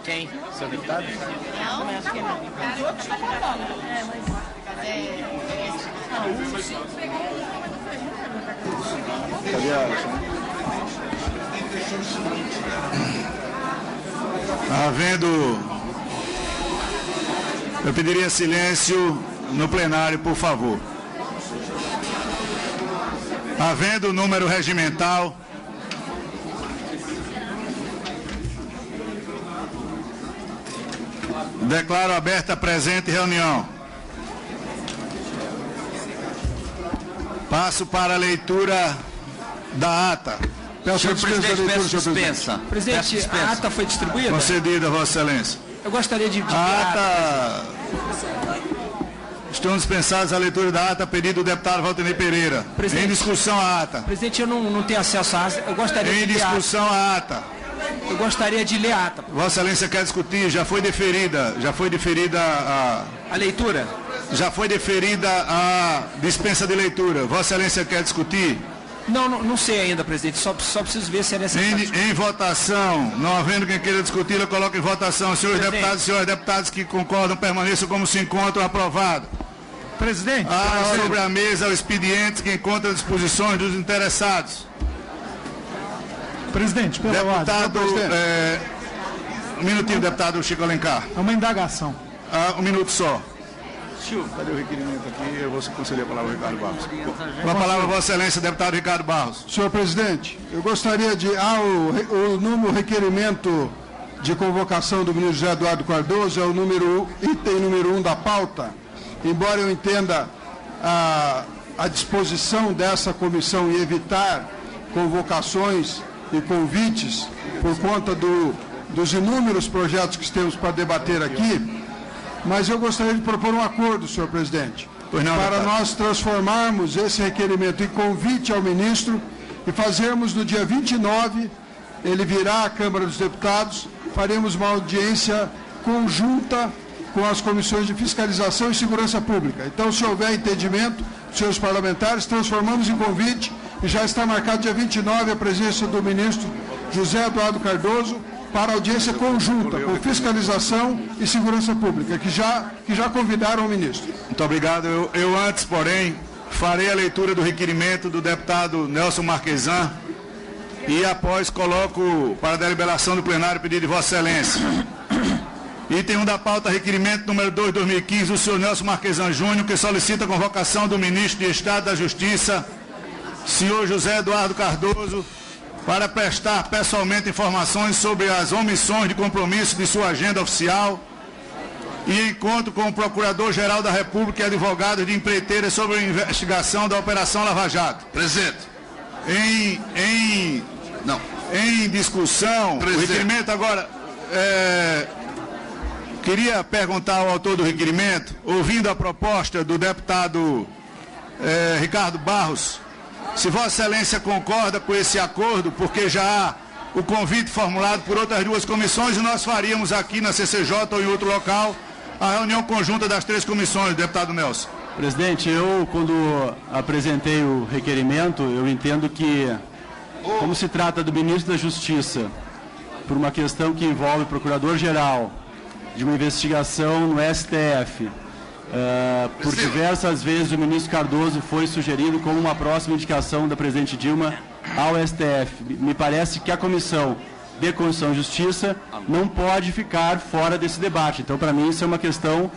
Quem? Seu deputado? Não, acho que não. Os outros estão falando. Cadê a Havendo... Eu pediria silêncio no plenário, por favor. Havendo o número regimental... Declaro aberta a presente reunião. Passo para a leitura da ata. Senhor presidente, peço dispensa. Presidente, a ata foi distribuída? Concedida, Vossa Excelência. Eu gostaria de... A ata... Estão dispensados a leitura da ata, pedido do deputado Valdinei Pereira. Presidente, em discussão a ata. Presidente, eu não tenho acesso à ata. Eu gostaria em de ler a ata. discussão a ata. Eu gostaria de ler a ata. Vossa Excelência quer discutir, já foi deferida a... A leitura? Já foi deferida a dispensa de leitura. Vossa Excelência quer discutir? Não sei ainda, presidente. Só preciso ver se é necessário. Em votação, não havendo quem queira discutir, eu coloco em votação. Senhores deputados e senhores deputados que concordam, permaneçam como se encontram. Aprovado. Presidente. Sobre a mesa o expediente que encontra à disposição dos interessados. Presidente, pela deputado, ordem. Um minutinho, deputado Chico Alencar. É uma indagação. Um minuto só. Cadê o requerimento aqui? Eu vou conceder a palavra ao Ricardo Barros. Com a palavra, Vossa Excelência, deputado Ricardo Barros. Senhor presidente, eu gostaria de... o requerimento de convocação do ministro José Eduardo Cardoso é o item número 1 da pauta. Embora eu entenda a disposição dessa comissão em evitar convocações e convites por conta dos inúmeros projetos que temos para debater aqui, mas eu gostaria de propor um acordo, senhor presidente, para nós transformarmos esse requerimento em convite ao ministro e fazermos no dia 29, ele virá à Câmara dos Deputados, faremos uma audiência conjunta com as comissões de fiscalização e segurança pública. Então, se houver entendimento, senhores parlamentares, transformamos em convite e já está marcado dia 29 a presença do ministro José Eduardo Cardoso para audiência conjunta com fiscalização e segurança pública, que já convidaram o ministro. Muito obrigado. Eu antes, porém, farei a leitura do requerimento do deputado Nelson Marquesan e após coloco para a deliberação do plenário o pedido de Vossa Excelência. Item 1 da pauta, requerimento número 2, 2015, do senhor Nelson Marquesan Júnior, que solicita a convocação do ministro de Estado da Justiça, senhor José Eduardo Cardoso, para prestar pessoalmente informações sobre as omissões de compromisso de sua agenda oficial e encontro com o Procurador-Geral da República e advogados de empreiteiras sobre a investigação da Operação Lava Jato. Presidente. Em discussão, o requerimento agora... Queria perguntar ao autor do requerimento, ouvindo a proposta do deputado Ricardo Barros, se Vossa Excelência concorda com esse acordo, porque já há o convite formulado por outras duas comissões e nós faríamos aqui na CCJ ou em outro local a reunião conjunta das três comissões, deputado Nelson. Presidente, eu quando apresentei o requerimento, eu entendo que, como se trata do ministro da Justiça, por uma questão que envolve o Procurador-Geral, de uma investigação no STF, por diversas vezes o ministro Cardoso foi sugerido como uma próxima indicação da presidente Dilma ao STF. Me parece que a Comissão de Constituição e Justiça não pode ficar fora desse debate. Então, para mim, isso é uma questão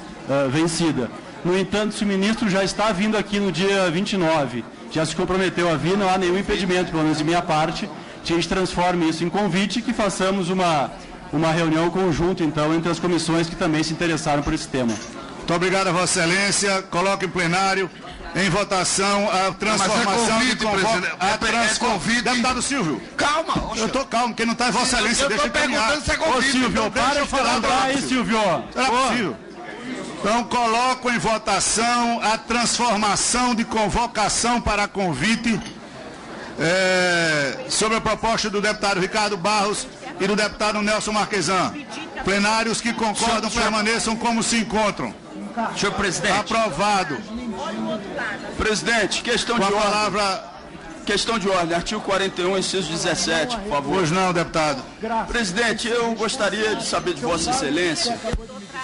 vencida. No entanto, se o ministro já está vindo aqui no dia 29, já se comprometeu a vir, não há nenhum impedimento, pelo menos de minha parte, que a gente transforme isso em convite e que façamos uma reunião conjunta, então, entre as comissões que também se interessaram por esse tema. Muito obrigado a Vossa Excelência. Coloco em plenário, em votação, a transformação de convite. Deputado Silvio. Calma. Eu estou calmo, quem não está é Vossa Excelência. Eu estou perguntando se é convite. Ô, Silvio, para de falar aí, Silvio. Será possível? Então, coloco em votação a transformação de convocação para convite sobre a proposta do deputado Ricardo Barros e do deputado Nelson Marquesan. Plenários que concordam permaneçam como se encontram. Senhor presidente. Aprovado. Presidente, questão de ordem. Com a Questão de ordem, artigo 41, inciso 17, por favor. Pois não, deputado. Presidente, eu gostaria de saber de Vossa Excelência,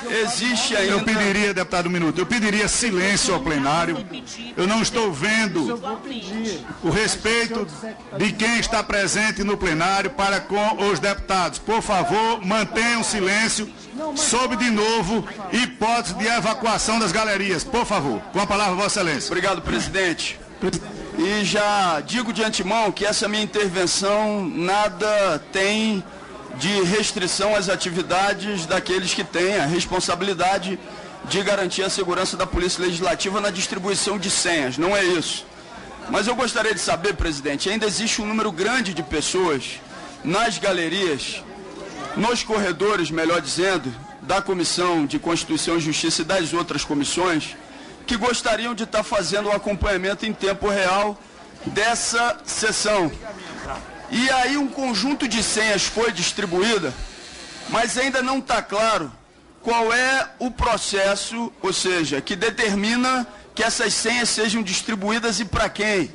existe ainda... Eu pediria, deputado, um minuto, eu pediria silêncio ao plenário. Eu não estou vendo o respeito de quem está presente no plenário para com os deputados. Por favor, mantenham silêncio, sob de novo hipótese de evacuação das galerias. Por favor, com a palavra, Vossa Excelência. Obrigado, presidente. E já digo de antemão que essa minha intervenção nada tem de restrição às atividades daqueles que têm a responsabilidade de garantir a segurança da Polícia Legislativa na distribuição de senhas. Não é isso. Mas eu gostaria de saber, presidente, ainda existe um número grande de pessoas nas galerias, nos corredores, melhor dizendo, da Comissão de Constituição e Justiça e das outras comissões, que gostariam de estar fazendo o acompanhamento em tempo real dessa sessão. E aí um conjunto de senhas foi distribuída, mas ainda não está claro qual é o processo, ou seja, que determina que essas senhas sejam distribuídas e para quem.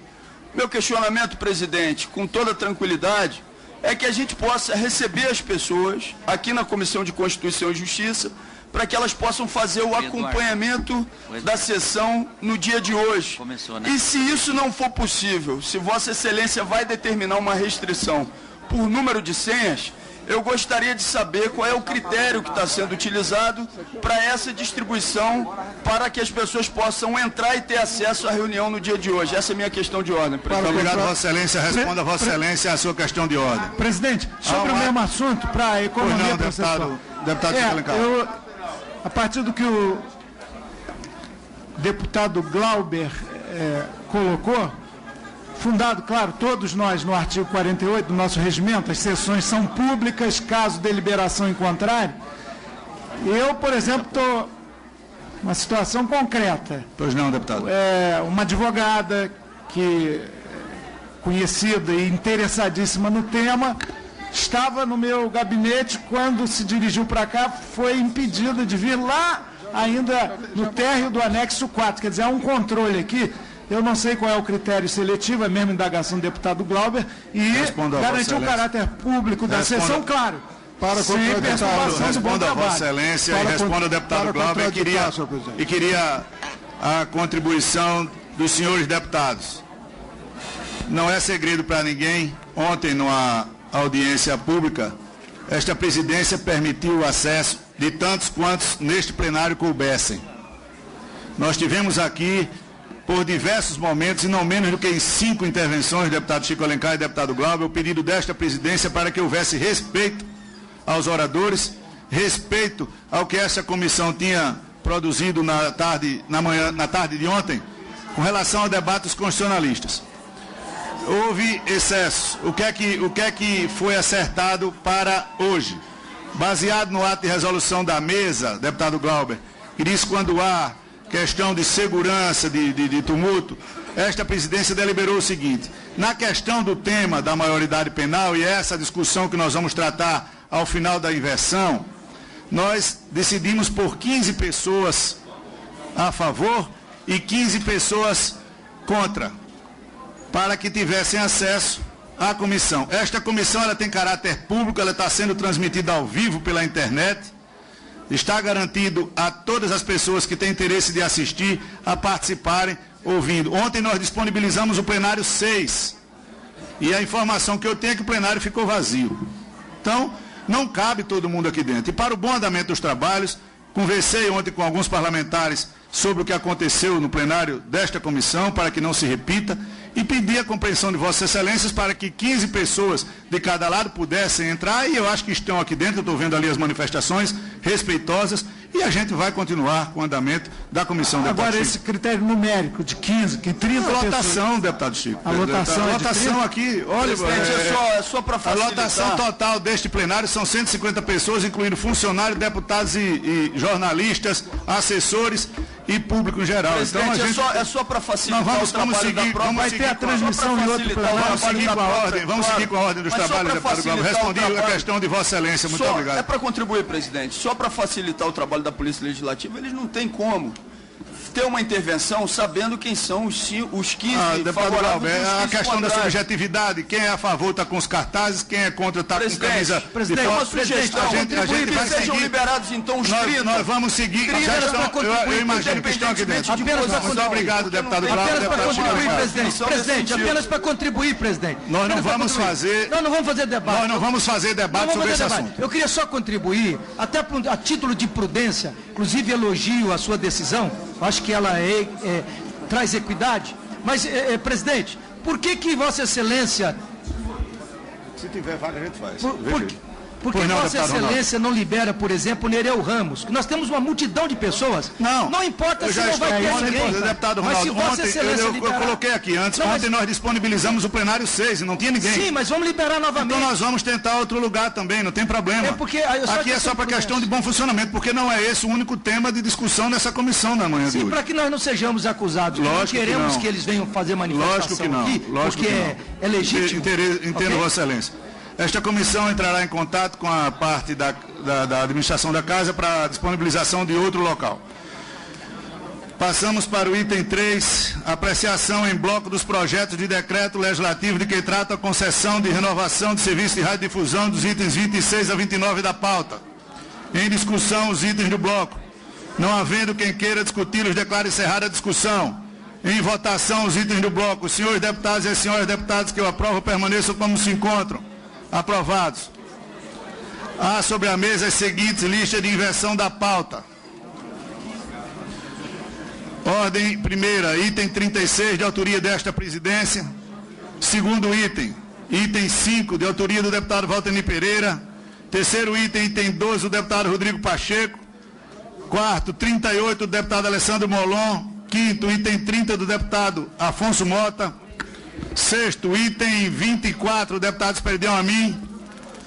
Meu questionamento, presidente, com toda tranquilidade, é que a gente possa receber as pessoas aqui na Comissão de Constituição e Justiça para que elas possam fazer o acompanhamento da sessão no dia de hoje. E se isso não for possível, se Vossa Excelência vai determinar uma restrição por número de senhas, eu gostaria de saber qual é o critério que está sendo utilizado para essa distribuição, para que as pessoas possam entrar e ter acesso à reunião no dia de hoje. Essa é a minha questão de ordem, presidente. Muito obrigado, Vossa Excelência. Responda, Vossa Excelência, a sua questão de ordem. Presidente, sobre o mesmo assunto, para a economia processual. Deputado Chico Alencar. A partir do que o deputado Glauber colocou, fundado, claro, todos nós no artigo 48 do nosso regimento, as sessões são públicas, caso deliberação em contrário. Eu, por exemplo, estou numa situação concreta. Pois não, deputado. Uma advogada conhecida e interessadíssima no tema, estava no meu gabinete, quando se dirigiu para cá, foi impedida de vir lá ainda no térreo do anexo 4. Quer dizer, há um controle aqui. Eu não sei qual é o critério seletivo, é mesmo indagação do deputado Glauber, e garantir o caráter público da sessão, claro. Para responda a Vossa Excelência e responda ao deputado Glauber e queria a contribuição dos senhores deputados. Não é segredo para ninguém, ontem numa audiência pública, esta presidência permitiu o acesso de tantos quantos neste plenário coubessem. Nós tivemos aqui, por diversos momentos, e não menos do que em 5 intervenções, deputado Chico Alencar e deputado Glauber, o pedido desta presidência para que houvesse respeito aos oradores, respeito ao que essa comissão tinha produzido na tarde de ontem, com relação a debates constitucionalistas. Houve excesso. O que é que foi acertado para hoje? Baseado no ato de resolução da mesa, deputado Glauber, que diz quando há questão de segurança, de tumulto, esta presidência deliberou o seguinte: na questão do tema da maioridade penal, e essa discussão que nós vamos tratar ao final da inversão, nós decidimos por 15 pessoas a favor e 15 pessoas contra, para que tivessem acesso à comissão. Esta comissão ela tem caráter público, ela está sendo transmitida ao vivo pela internet, está garantido a todas as pessoas que têm interesse de assistir a participarem ouvindo. Ontem nós disponibilizamos o plenário 6 e a informação que eu tenho é que o plenário ficou vazio. Então, não cabe todo mundo aqui dentro. E para o bom andamento dos trabalhos, conversei ontem com alguns parlamentares sobre o que aconteceu no plenário desta comissão, para que não se repita, e pedi a compreensão de Vossas Excelências para que 15 pessoas de cada lado pudessem entrar, e eu acho que estão aqui dentro, eu estou vendo ali as manifestações respeitosas, e a gente vai continuar com o andamento da comissão. Agora, deputado esse Chico. critério numérico de 15, que 30 a lotação, pessoas... deputado Chico. A lotação, a lotação aqui, olha, É só para facilitar. a lotação total deste plenário são 150 pessoas, incluindo funcionários, deputados e jornalistas, assessores e público em geral. Presidente, então, a gente... é só para facilitar o trabalho da prova. Vai ter a transmissão em outro plenário. Vamos seguir com a ordem dos trabalhos, deputado Glauber. Respondi a questão de Vossa Excelência. Muito obrigado. É para contribuir, presidente. Só para facilitar o trabalho da Polícia Legislativa, eles não têm como ter uma intervenção sabendo quem são os 15 deputado favoráveis Glauber, e os a 15 questão da contrários. subjetividade, quem é a favor está com os cartazes, quem é contra está com camisa Presidente, de uma fora. sugestão, A gente vai sejam seguir. liberados então os 30. Nós vamos seguir. Já estão, eu imagino que estão aqui dentro. Muito obrigado, deputado Glauber. Apenas para deputado contribuir, Chico. presidente. Presidente, apenas para contribuir, presidente. Nós não Apenas pra vamos contribuir. fazer. Nós não vamos fazer debate. Nós não vamos fazer debate Não sobre vamos esse fazer debate. assunto. Eu queria só contribuir, até a título de prudência, inclusive elogio a sua decisão, acho que ela traz equidade, mas, presidente, por que Vossa Excelência... Se tiver vaga, a gente faz. Por que Vossa Excelência não libera, por exemplo, o Nereu Ramos? Que nós temos uma multidão de pessoas. Não importa se não vai ter ninguém. Deputado Mas se Ronaldo, Vossa ontem, Excelência eu liberar... coloquei aqui antes, Não, ontem nós disponibilizamos o plenário 6 e não tinha ninguém. Sim, mas vamos liberar novamente. Então nós vamos tentar outro lugar também, não tem problema. Aqui é só para questão de bom funcionamento, porque não é esse o único tema de discussão nessa comissão na manhã de Sim, hoje. para que nós não sejamos acusados. Lógico não queremos que não. que eles venham fazer manifestação Lógico que não. aqui, Lógico porque que não. é legítimo. Entendo, Ok? Vossa Excelência. Esta comissão entrará em contato com a parte da administração da casa para a disponibilização de outro local. Passamos para o item 3, apreciação em bloco dos projetos de decreto legislativo de que trata a concessão de renovação de serviço de radiodifusão dos itens 26 a 29 da pauta. Em discussão, os itens do bloco. Não havendo quem queira discuti-los, declaro encerrada a discussão. Em votação, os itens do bloco. Os senhores deputados e as senhoras deputadas que eu aprovo permaneçam como se encontram. Aprovados. Há sobre a mesa as seguintes listas de inversão da pauta. Ordem primeira, item 36, de autoria desta presidência. Segundo item, item 5, de autoria do deputado Valtenir Pereira. Terceiro item, item 12, do deputado Rodrigo Pacheco. Quarto, 38, do deputado Alessandro Molon. Quinto, item 30, do deputado Afonso Mota. Sexto, item 24, deputado Esperidião Amin.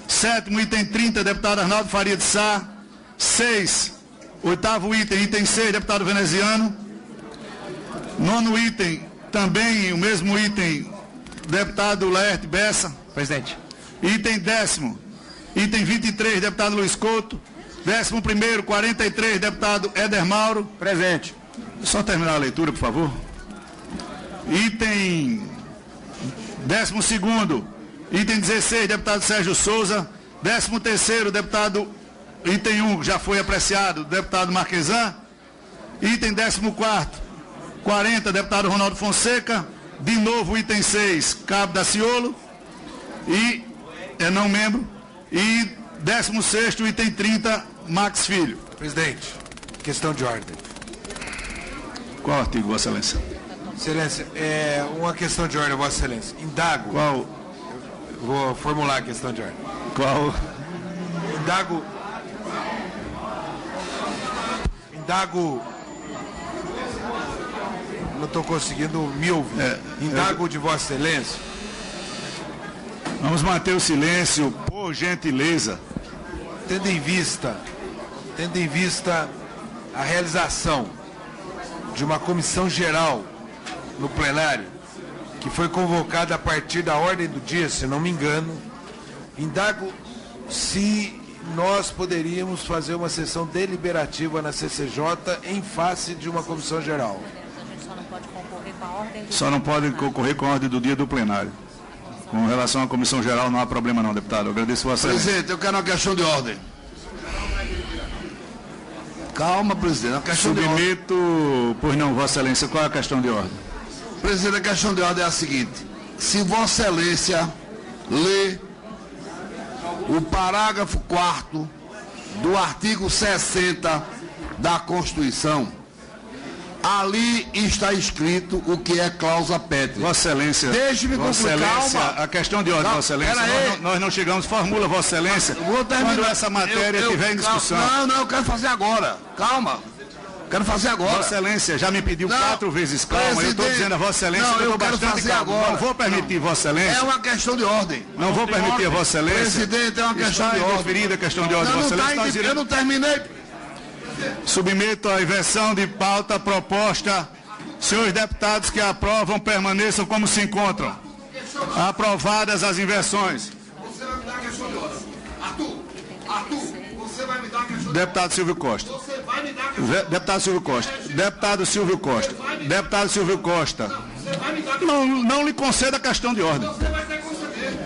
Sétimo, item 30, deputado Arnaldo Faria de Sá. 6. Oitavo item, item 6, deputado Veneziano. Nono item, também o mesmo item, deputado Laerte Bessa. Presidente. Item 10º, item 23, deputado Luiz Couto. 11º, 43, deputado Éder Mauro. Presente. Só terminar a leitura, por favor. Item 12º, item 16, deputado Sérgio Souza. 13º, deputado, item 1, já foi apreciado, deputado Marquesan. Item 14º, 40, deputado Ronaldo Fonseca. De novo, item 6, Cabo Daciolo. E, não membro. E 16º, item 30, Max Filho. Presidente, questão de ordem. Qual artigo, Vossa Excelência? Excelência, uma questão de ordem, Vossa Excelência. Indago. Qual? Vou formular a questão de ordem. Qual? Indago. Não estou conseguindo me ouvir. Indago de Vossa Excelência. Vamos manter o silêncio, por gentileza. Tendo em vista a realização de uma comissão geral no plenário, que foi convocada a partir da ordem do dia, se não me engano, indago se nós poderíamos fazer uma sessão deliberativa na CCJ em face de uma comissão geral. Só não pode concorrer com a ordem do dia do plenário. Com relação à comissão geral, não há problema não, deputado. Eu agradeço a Vossa Excelência. Presidente, eu quero uma questão de ordem. Calma, presidente, uma questão de ordem. Submeto, pois não, Vossa Excelência, qual é a questão de ordem? Presidente, a questão de ordem é a seguinte. Se Vossa Excelência lê o parágrafo 4º do artigo 60 da Constituição, ali está escrito o que é cláusula pétrea. Vossa Excelência. Deixe-me concluir, calma. A questão de ordem, Calma, Vossa Excelência. Nós não chegamos, formula, Vossa Excelência, quando essa matéria estiver em discussão. Não, eu quero fazer agora. Calma. Quero fazer agora. Vossa Excelência já me pediu 4 vezes calma. Eu estou dizendo a Vossa Excelência que eu estou bastante fazer calmo. agora. Não vou permitir, Vossa Excelência. É uma questão de ordem. Não vou permitir a Vossa Excelência. Presidente, é uma questão de ordem. Interferida a questão de ordem, Vossa Excelência. Eu não terminei. Submeto a inversão de pauta proposta. Senhores deputados que aprovam, permaneçam como se encontram. Aprovadas as inversões. Você vai me dar a questão de ordem. Arthur, você vai me dar a questão de ordem. Deputado Silvio Costa. Você vai me dar a questão de ordem. Deputado Silvio Costa. Deputado Silvio Costa. Deputado Silvio Costa. Não lhe conceda a questão de ordem. Você vai ter que conceder.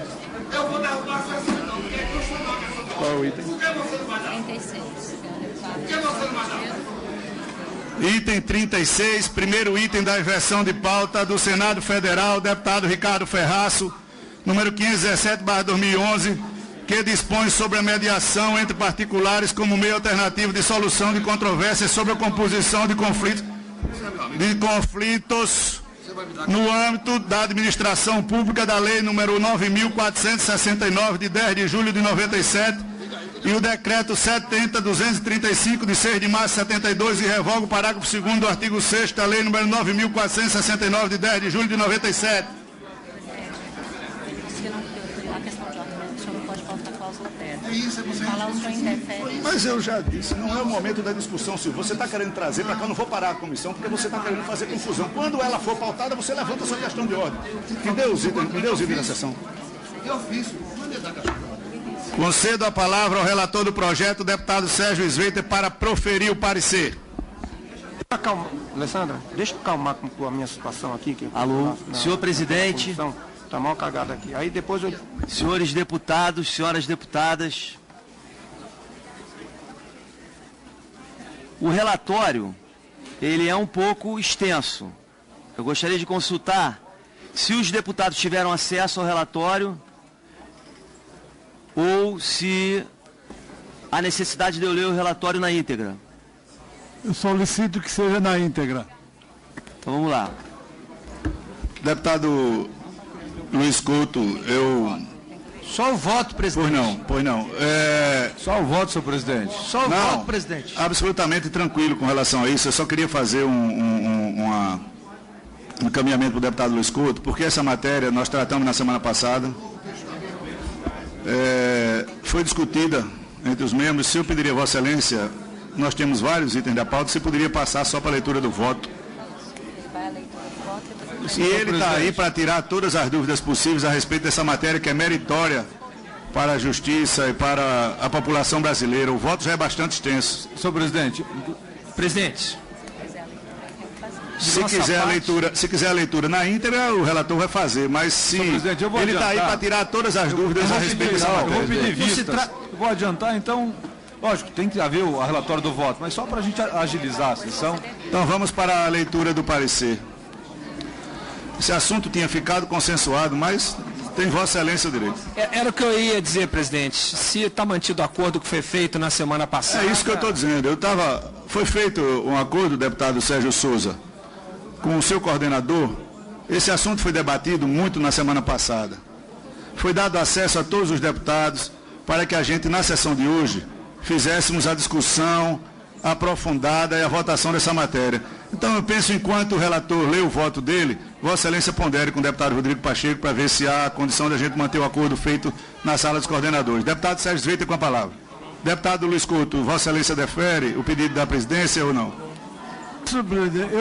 Eu vou derrubar a sessão, não, porque é constitucional que essa. Qual é o item? Por que você não vai dar? 36. Por que você não vai dar? Item 36, primeiro item da inversão de pauta do Senado Federal, deputado Ricardo Ferraço, número 517/2011, que dispõe sobre a mediação entre particulares como meio alternativo de solução de controvérsias sobre a composição de conflitos no âmbito da administração pública da Lei número 9.469, de 10 de julho de 97, e o decreto 70.235, de 6 de março de 72, e revoga o parágrafo 2º do artigo 6º da Lei número 9.469, de 10 de julho de 97. Mas eu já disse, não é o momento da discussão, Silvio. Você está querendo trazer para cá, eu não vou parar a comissão, porque você está querendo fazer confusão. Quando ela for pautada, você levanta a sua questão de ordem. Me dê os itens da sessão. Concedo a palavra ao relator do projeto, deputado Sérgio Sveiter, para proferir o parecer. Calma, Alessandra, deixa eu calmar com a minha situação aqui. Que Alô, senhor presidente. Está mal cagada aqui. Aí depois eu... Senhores deputados, senhoras deputadas, o relatório, ele é um pouco extenso. Eu gostaria de consultar se os deputados tiveram acesso ao relatório ou se há necessidade de eu ler o relatório na íntegra. Eu solicito que seja na íntegra. Então vamos lá. Deputado Luiz Couto, Só o voto, presidente. Pois não. Só o voto, senhor presidente. Só o voto, presidente. Absolutamente tranquilo com relação a isso. Eu só queria fazer um encaminhamento para o deputado Luiz Couto, porque essa matéria nós tratamos na semana passada. Foi discutida entre os membros. Se eu pediria a Vossa Excelência, nós temos vários itens da pauta, você poderia passar só para a leitura do voto. E ele está aí para tirar todas as dúvidas possíveis a respeito dessa matéria que é meritória para a justiça e para a população brasileira. O voto já é bastante extenso. Senhor presidente. Presidente. Se quiser a leitura na íntegra, o relator vai fazer, mas se ele está aí para tirar todas as dúvidas a respeito dessa matéria. Eu vou pedir vistas. Eu vou adiantar, então, lógico, tem que haver o relatório do voto, mas só para a gente agilizar a sessão. Então vamos para a leitura do parecer. Esse assunto tinha ficado consensuado, mas tem Vossa Excelência o direito. Era o que eu ia dizer, presidente. Se está mantido o acordo que foi feito na semana passada... É isso que eu estou dizendo. Foi feito um acordo, deputado Sérgio Souza, com o seu coordenador. Esse assunto foi debatido muito na semana passada. Foi dado acesso a todos os deputados para que a gente, na sessão de hoje, fizéssemos a discussão aprofundada e a votação dessa matéria. Então eu penso, enquanto o relator lê o voto dele, Vossa Excelência pondere com o deputado Rodrigo Pacheco para ver se há condição de a gente manter o acordo feito na sala dos coordenadores. Deputado Sérgio Sveiter com a palavra. Deputado Luiz Couto, Vossa Excelência defere o pedido da presidência ou não? Senhor presidente,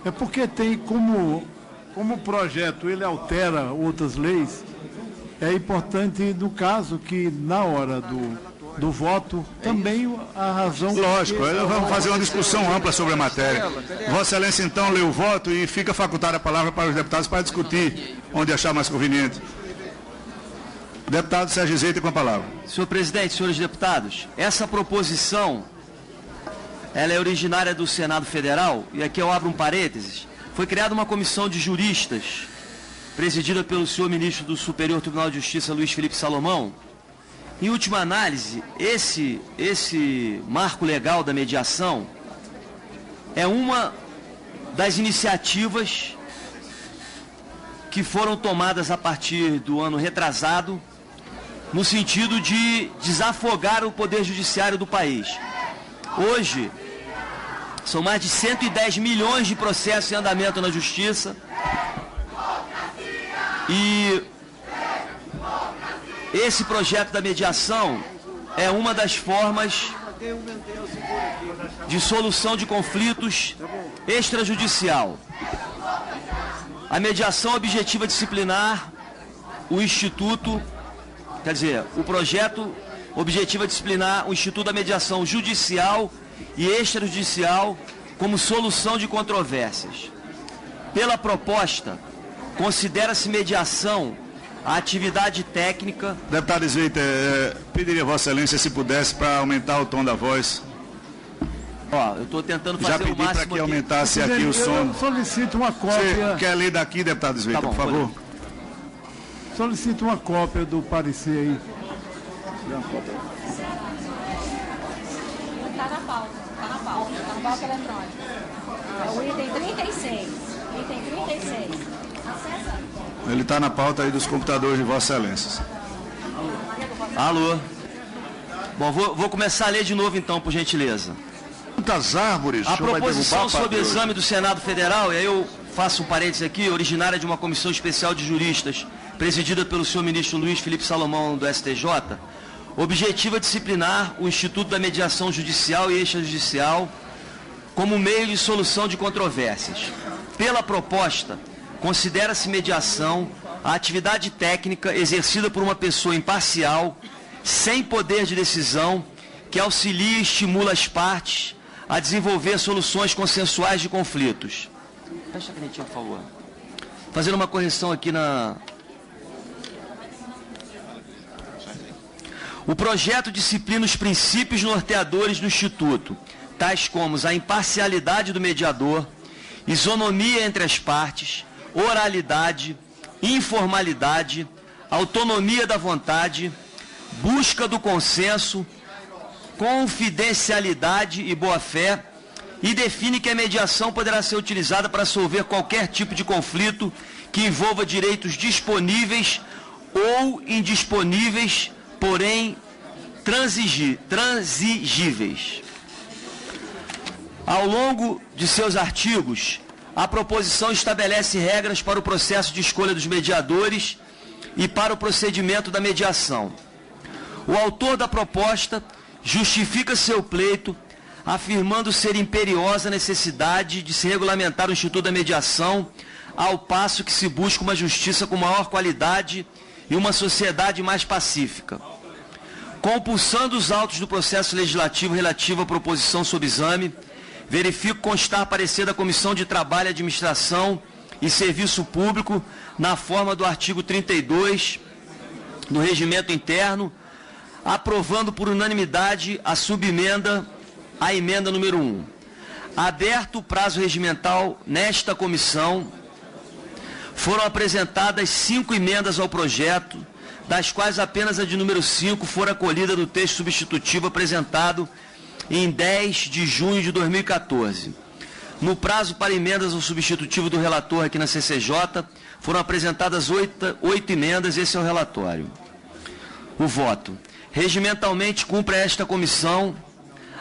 é porque tem como o projeto ele altera outras leis, é importante, no caso, que na hora do voto, também a razão... Lógico, vamos fazer uma discussão ampla sobre a matéria. Vossa Excelência, então, lê o voto e fica facultada a palavra para os deputados para discutir onde achar mais conveniente. Deputado Sérgio Sveiter com a palavra. Senhor presidente, senhores deputados, essa proposição, ela é originária do Senado Federal, e aqui eu abro um parênteses. Foi criada uma comissão de juristas, presidida pelo senhor ministro do Superior Tribunal de Justiça, Luiz Felipe Salomão. Em última análise, esse marco legal da mediação é uma das iniciativas que foram tomadas a partir do ano retrasado, no sentido de desafogar o poder judiciário do país. Hoje, são mais de 110 milhões de processos em andamento na Justiça e esse projeto da mediação é uma das formas de solução de conflitos extrajudicial. A mediação objetiva disciplinar, o Instituto, o projeto objetiva disciplinar o Instituto da Mediação Judicial e extrajudicial como solução de controvérsias. Pela proposta, considera-se mediação a atividade técnica... Deputado Sveiter, pediria a Vossa Excelência, se pudesse, para aumentar o tom da voz. Ó, eu estou tentando fazer Já pedi o máximo para que aumentasse aqui o som. Eu solicito uma cópia. Você quer ler daqui, deputado Sveiter, Tá bom, por favor? Solicito uma cópia do parecer aí. Está na pauta, está na pauta eletrônica. É o item 36. Item 36. Acessa. Ele está na pauta aí dos computadores de Vossa Excelência. Alô? Bom, vou começar a ler de novo então, por gentileza. Quantas árvores? A proposição sob exame do Senado Federal, e aí eu faço um parênteses aqui, originária de uma comissão especial de juristas, presidida pelo senhor ministro Luiz Felipe Salomão, do STJ, objetiva disciplinar o Instituto da Mediação Judicial e Extrajudicial como meio de solução de controvérsias. Pela proposta, considera-se mediação a atividade técnica exercida por uma pessoa imparcial, sem poder de decisão, que auxilia e estimula as partes a desenvolver soluções consensuais de conflitos. Fecha a canetinha, por favor. Fazendo uma correção aqui na... O projeto disciplina os princípios norteadores do Instituto, tais como a imparcialidade do mediador, isonomia entre as partes, oralidade, informalidade, autonomia da vontade, busca do consenso, confidencialidade e boa-fé, e define que a mediação poderá ser utilizada para solver qualquer tipo de conflito que envolva direitos disponíveis ou indisponíveis, porém transigíveis. Ao longo de seus artigos, a proposição estabelece regras para o processo de escolha dos mediadores e para o procedimento da mediação. O autor da proposta justifica seu pleito, afirmando ser imperiosa a necessidade de se regulamentar o Instituto da Mediação, ao passo que se busca uma justiça com maior qualidade e uma sociedade mais pacífica. Compulsando os autos do processo legislativo relativo à proposição sob exame, verifico constar parecer da Comissão de Trabalho, Administração e Serviço Público, na forma do artigo 32 do Regimento Interno, aprovando por unanimidade a subemenda à emenda número 1. Aberto o prazo regimental nesta comissão, foram apresentadas 5 emendas ao projeto, das quais apenas a de número 5 for acolhida no texto substitutivo apresentado em 10 de junho de 2014. No prazo para emendas ao substitutivo do relator aqui na CCJ, foram apresentadas 8 emendas, esse é o relatório. O voto. Regimentalmente cumpre a esta comissão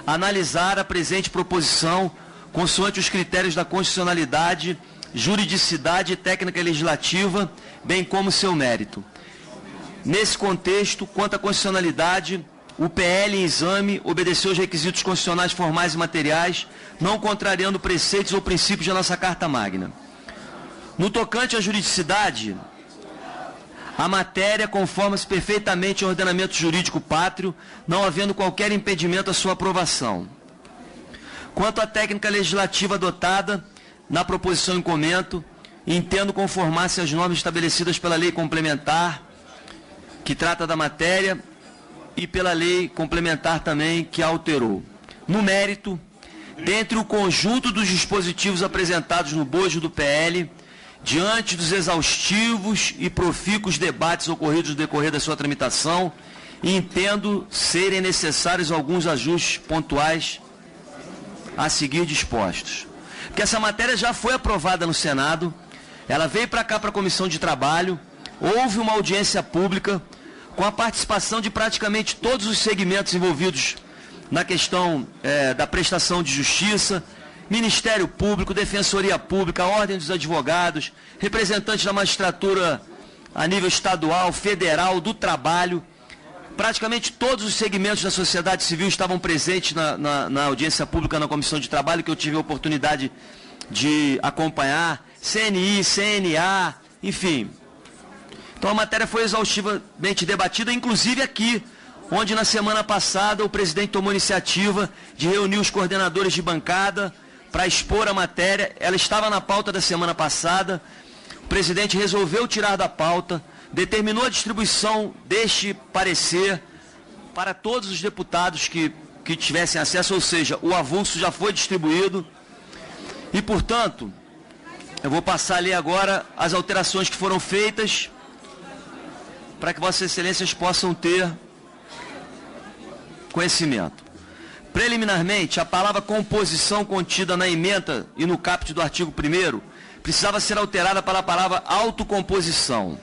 analisar a presente proposição consoante os critérios da constitucionalidade, juridicidade e técnica legislativa, bem como seu mérito. Nesse contexto, quanto à constitucionalidade, o PL em exame obedeceu aos requisitos constitucionais formais e materiais, não contrariando preceitos ou princípios da nossa Carta Magna. No tocante à juridicidade, a matéria conforma-se perfeitamente ao ordenamento jurídico pátrio, não havendo qualquer impedimento à sua aprovação. Quanto à técnica legislativa adotada na proposição em comento, entendo conformar-se às normas estabelecidas pela lei complementar, que trata da matéria, e pela lei complementar também, que a alterou. No mérito, dentre o conjunto dos dispositivos apresentados no bojo do PL, diante dos exaustivos e profícuos debates ocorridos no decorrer da sua tramitação, entendo serem necessários alguns ajustes pontuais a seguir dispostos. Porque essa matéria já foi aprovada no Senado, ela veio para cá para a Comissão de Trabalho, houve uma audiência pública, com a participação de praticamente todos os segmentos envolvidos na questão da prestação de justiça, Ministério Público, Defensoria Pública, Ordem dos Advogados, representantes da magistratura a nível estadual, federal, do trabalho. Praticamente todos os segmentos da sociedade civil estavam presentes na audiência pública na Comissão de Trabalho, que eu tive a oportunidade de acompanhar, CNI, CNA, enfim. Então a matéria foi exaustivamente debatida, inclusive aqui onde na semana passada o presidente tomou iniciativa de reunir os coordenadores de bancada para expor a matéria. Ela estava na pauta da semana passada, o presidente resolveu tirar da pauta, determinou a distribuição deste parecer para todos os deputados que tivessem acesso, ou seja, o avulso já foi distribuído. E, portanto, eu vou passar a ler agora as alterações que foram feitas para que Vossas Excelências possam ter conhecimento. Preliminarmente, a palavra composição contida na ementa e no caput do artigo 1º precisava ser alterada para a palavra autocomposição.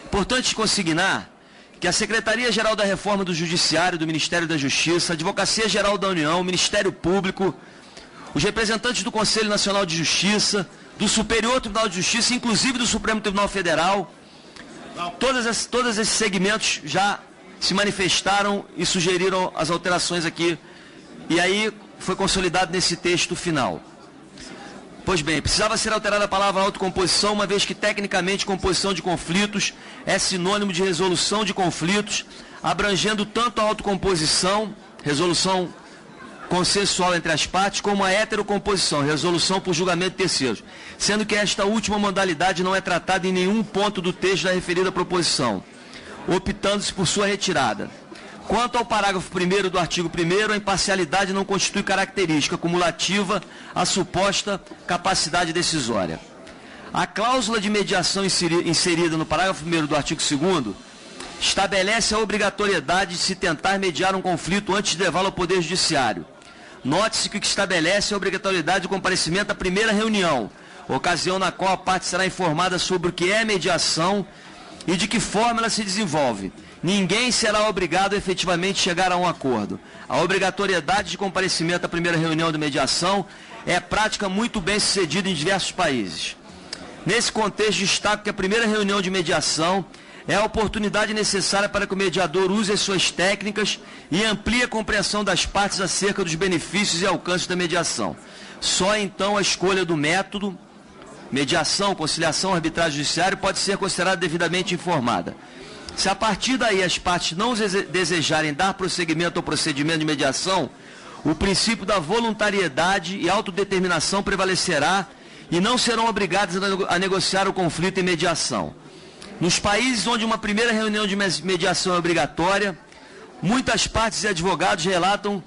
Importante consignar que a Secretaria-Geral da Reforma do Judiciário, do Ministério da Justiça, a Advocacia-Geral da União, o Ministério Público, os representantes do Conselho Nacional de Justiça, do Superior Tribunal de Justiça, inclusive do Supremo Tribunal Federal, todos esses segmentos já se manifestaram e sugeriram as alterações aqui, e aí foi consolidado nesse texto final. Pois bem, precisava ser alterada a palavra autocomposição, uma vez que tecnicamente composição de conflitos é sinônimo de resolução de conflitos, abrangendo tanto a autocomposição, resolução consensual entre as partes, como a heterocomposição, resolução por julgamento de terceiros, sendo que esta última modalidade não é tratada em nenhum ponto do texto da referida proposição, optando-se por sua retirada. Quanto ao parágrafo 1º do artigo 1º, a imparcialidade não constitui característica cumulativa à suposta capacidade decisória. A cláusula de mediação inserida no parágrafo 1º do artigo 2º estabelece a obrigatoriedade de se tentar mediar um conflito antes de levá-lo ao Poder Judiciário. Note-se que o que estabelece a obrigatoriedade de comparecimento à primeira reunião, ocasião na qual a parte será informada sobre o que é mediação e de que forma ela se desenvolve. Ninguém será obrigado a efetivamente chegar a um acordo. A obrigatoriedade de comparecimento à primeira reunião de mediação é prática muito bem sucedida em diversos países. Nesse contexto, destaco que a primeira reunião de mediação é a oportunidade necessária para que o mediador use as suas técnicas e amplie a compreensão das partes acerca dos benefícios e alcances da mediação. Só então a escolha do método, mediação, conciliação, arbitragem judiciária, pode ser considerada devidamente informada. Se a partir daí as partes não desejarem dar prosseguimento ao procedimento de mediação, o princípio da voluntariedade e autodeterminação prevalecerá e não serão obrigados a negociar o conflito em mediação. Nos países onde uma primeira reunião de mediação é obrigatória, muitas partes e advogados relatam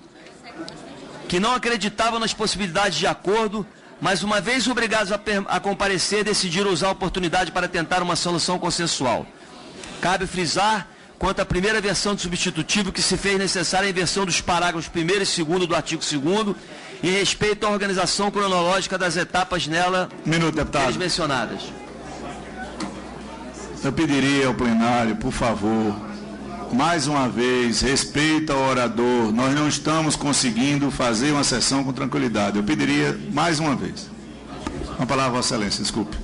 que não acreditavam nas possibilidades de acordo, mas uma vez obrigados a comparecer, decidiram usar a oportunidade para tentar uma solução consensual. Cabe frisar, quanto à primeira versão do substitutivo, que se fez necessária a inversão dos parágrafos 1º e 2º do artigo 2º, em respeito à organização cronológica das etapas nela mencionadas. Eu pediria ao plenário, por favor, mais uma vez, respeito ao orador. Nós não estamos conseguindo fazer uma sessão com tranquilidade. Eu pediria mais uma vez. Uma palavra, Vossa Excelência, desculpe.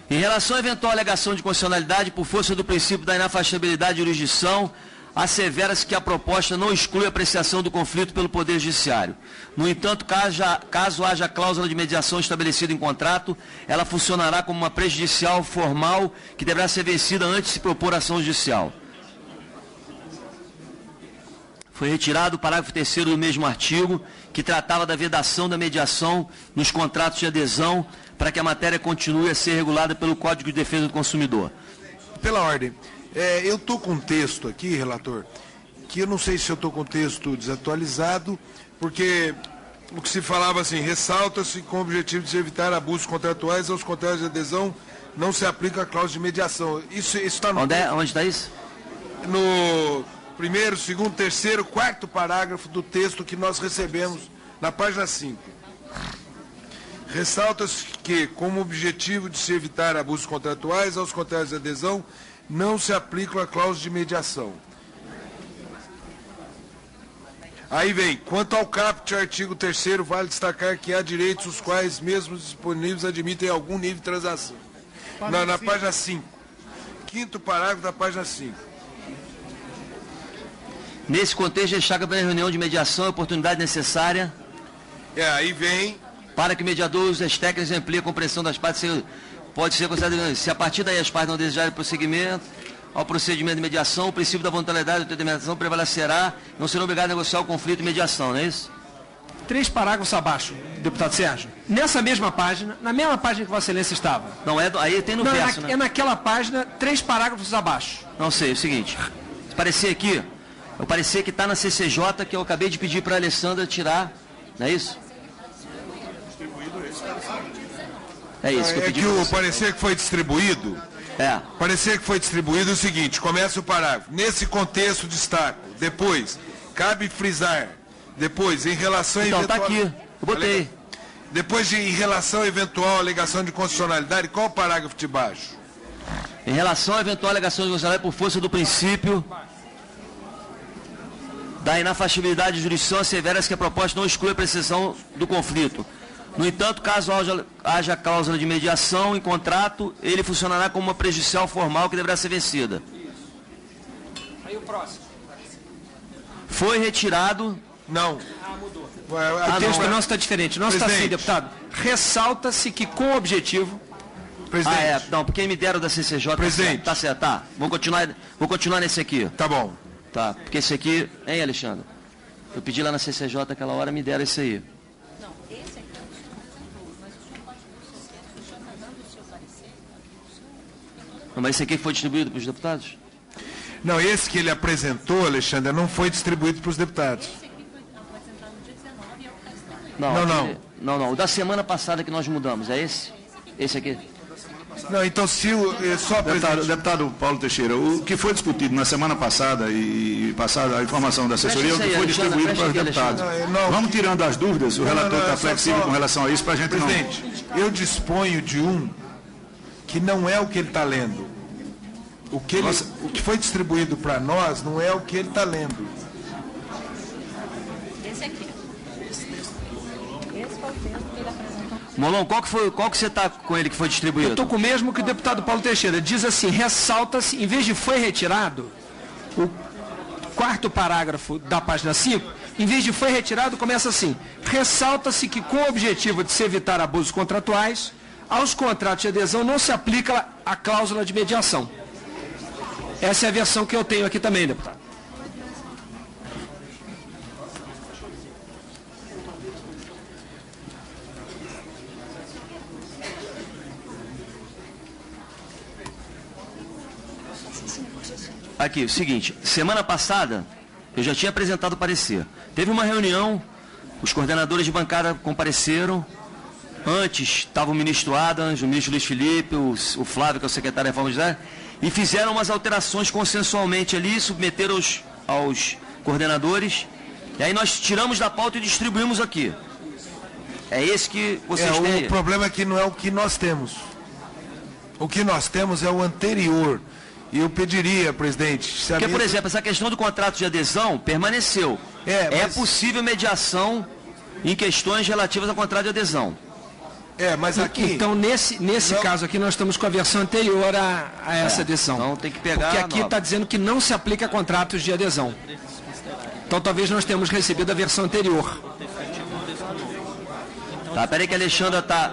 Em relação à eventual alegação de constitucionalidade por força do princípio da inafastabilidade de jurisdição, assevera-se que a proposta não exclui a apreciação do conflito pelo Poder Judiciário. No entanto, caso haja cláusula de mediação estabelecida em contrato, ela funcionará como uma prejudicial formal que deverá ser vencida antes de se propor ação judicial. Foi retirado o parágrafo 3º do mesmo artigo, que tratava da vedação da mediação nos contratos de adesão, para que a matéria continue a ser regulada pelo Código de Defesa do Consumidor. Pela ordem, eu estou com um texto aqui, relator, que eu não sei se eu estou com o texto desatualizado, porque o que se falava assim, ressalta-se com o objetivo de se evitar abusos contratuais aos contratos de adesão, não se aplica a cláusula de mediação. Isso está no... Onde está isso? No primeiro, segundo, terceiro, quarto parágrafo do texto que nós recebemos na página 5. Ressalta-se que, como objetivo de se evitar abusos contratuais aos contratos de adesão, não se aplica a cláusula de mediação. Aí vem, quanto ao caput, artigo 3º, vale destacar que há direitos os quais, mesmo disponíveis, admitem algum nível de transação. Na página 5. Quinto parágrafo da página 5. Nesse contexto, destaca para a reunião de mediação a oportunidade necessária. Aí vem... Para que o mediador use as técnicas e amplie a compreensão das partes, pode ser considerado, se a partir daí as partes não desejarem prosseguimento, ao procedimento de mediação, o princípio da voluntariedade da determinação prevalecerá, não será obrigado a negociar o conflito de mediação, não é isso? 3 parágrafos abaixo, deputado Sérgio. Nessa mesma página, na mesma página que Vossa Excelência estava. Não, aí tem no verso, né? É naquela página, 3 parágrafos abaixo. Não sei, é o seguinte, se parecer aqui, eu parecer que está na CCJ, que eu acabei de pedir para a Alessandra tirar, não é isso? É isso que eu pedi. É que o parecer que foi distribuído, parecer que foi distribuído é o seguinte, começa o parágrafo, nesse contexto destaco, depois, cabe frisar, depois, em relação a então, eventual... Então, está aqui, eu botei. Depois, em relação a eventual alegação de constitucionalidade, qual o parágrafo de baixo? Em relação a eventual alegação de constitucionalidade por força do princípio da inafatibilidade de jurisdição, assevera-se que a proposta não exclui a precisão do conflito. No entanto, caso haja cláusula de mediação em contrato, ele funcionará como uma prejudicial formal que deverá ser vencida. Aí o próximo. Foi retirado... Não. Mudou. O texto nosso está diferente. O nosso está assim, deputado. Ressalta-se que com o objetivo... Presidente. Não, porque me deram da CCJ. Presidente. Tá certo, tá. Vou continuar nesse aqui. Tá bom. Tá, porque esse aqui... Hein, Alexandre? Eu pedi lá na CCJ aquela hora, me deram esse aí. Não, esse aqui o senhor apresentou, mas o senhor pode o senhor está dando o seu parecer? Não, mas esse aqui foi distribuído para os deputados? Não, esse que ele apresentou, Alexandre, não foi distribuído para os deputados. Não. O da semana passada que nós mudamos, é esse? Esse aqui? Não, então se o... Só deputado Paulo Teixeira, o que foi discutido na semana passada e passada a informação da assessoria é o que foi distribuído para os deputados. Vamos tirando as dúvidas, o relator está flexível com relação a isso para a gente Presidente, eu disponho de um que não é o que ele está lendo. O que foi distribuído para nós não é o que ele está lendo. Esse aqui. Esse foi o texto que ele apresentou. Molon, qual que você está com ele que foi distribuído? Eu estou com o mesmo que o deputado Paulo Teixeira. Diz assim, ressalta-se, em vez de foi retirado, o 4º parágrafo da página 5, em vez de foi retirado, começa assim, ressalta-se que com o objetivo de se evitar abusos contratuais, aos contratos de adesão não se aplica a cláusula de mediação. Essa é a versão que eu tenho aqui também, deputado. Aqui, o seguinte, semana passada eu já tinha apresentado o parecer. Teve uma reunião, os coordenadores de bancada compareceram. Antes estava o ministro Adams, o ministro Luiz Felipe, o Flávio, que é o secretário da Reforma Judiciária, e fizeram umas alterações consensualmente ali, submeteram aos coordenadores, e aí nós tiramos da pauta e distribuímos aqui. É esse que vocês têm. O problema é que não é o que nós temos. O que nós temos é o anterior. E eu pediria, presidente... Porque, por exemplo, essa questão do contrato de adesão permaneceu. É possível mediação em questões relativas ao contrato de adesão. Mas aqui... Então, nesse caso aqui, nós estamos com a versão anterior a essa adesão. Então, tem que pegar... Porque aqui está dizendo que não se aplica a contratos de adesão. Então, talvez nós tenhamos recebido a versão anterior. Tá, peraí que a Alexandra está...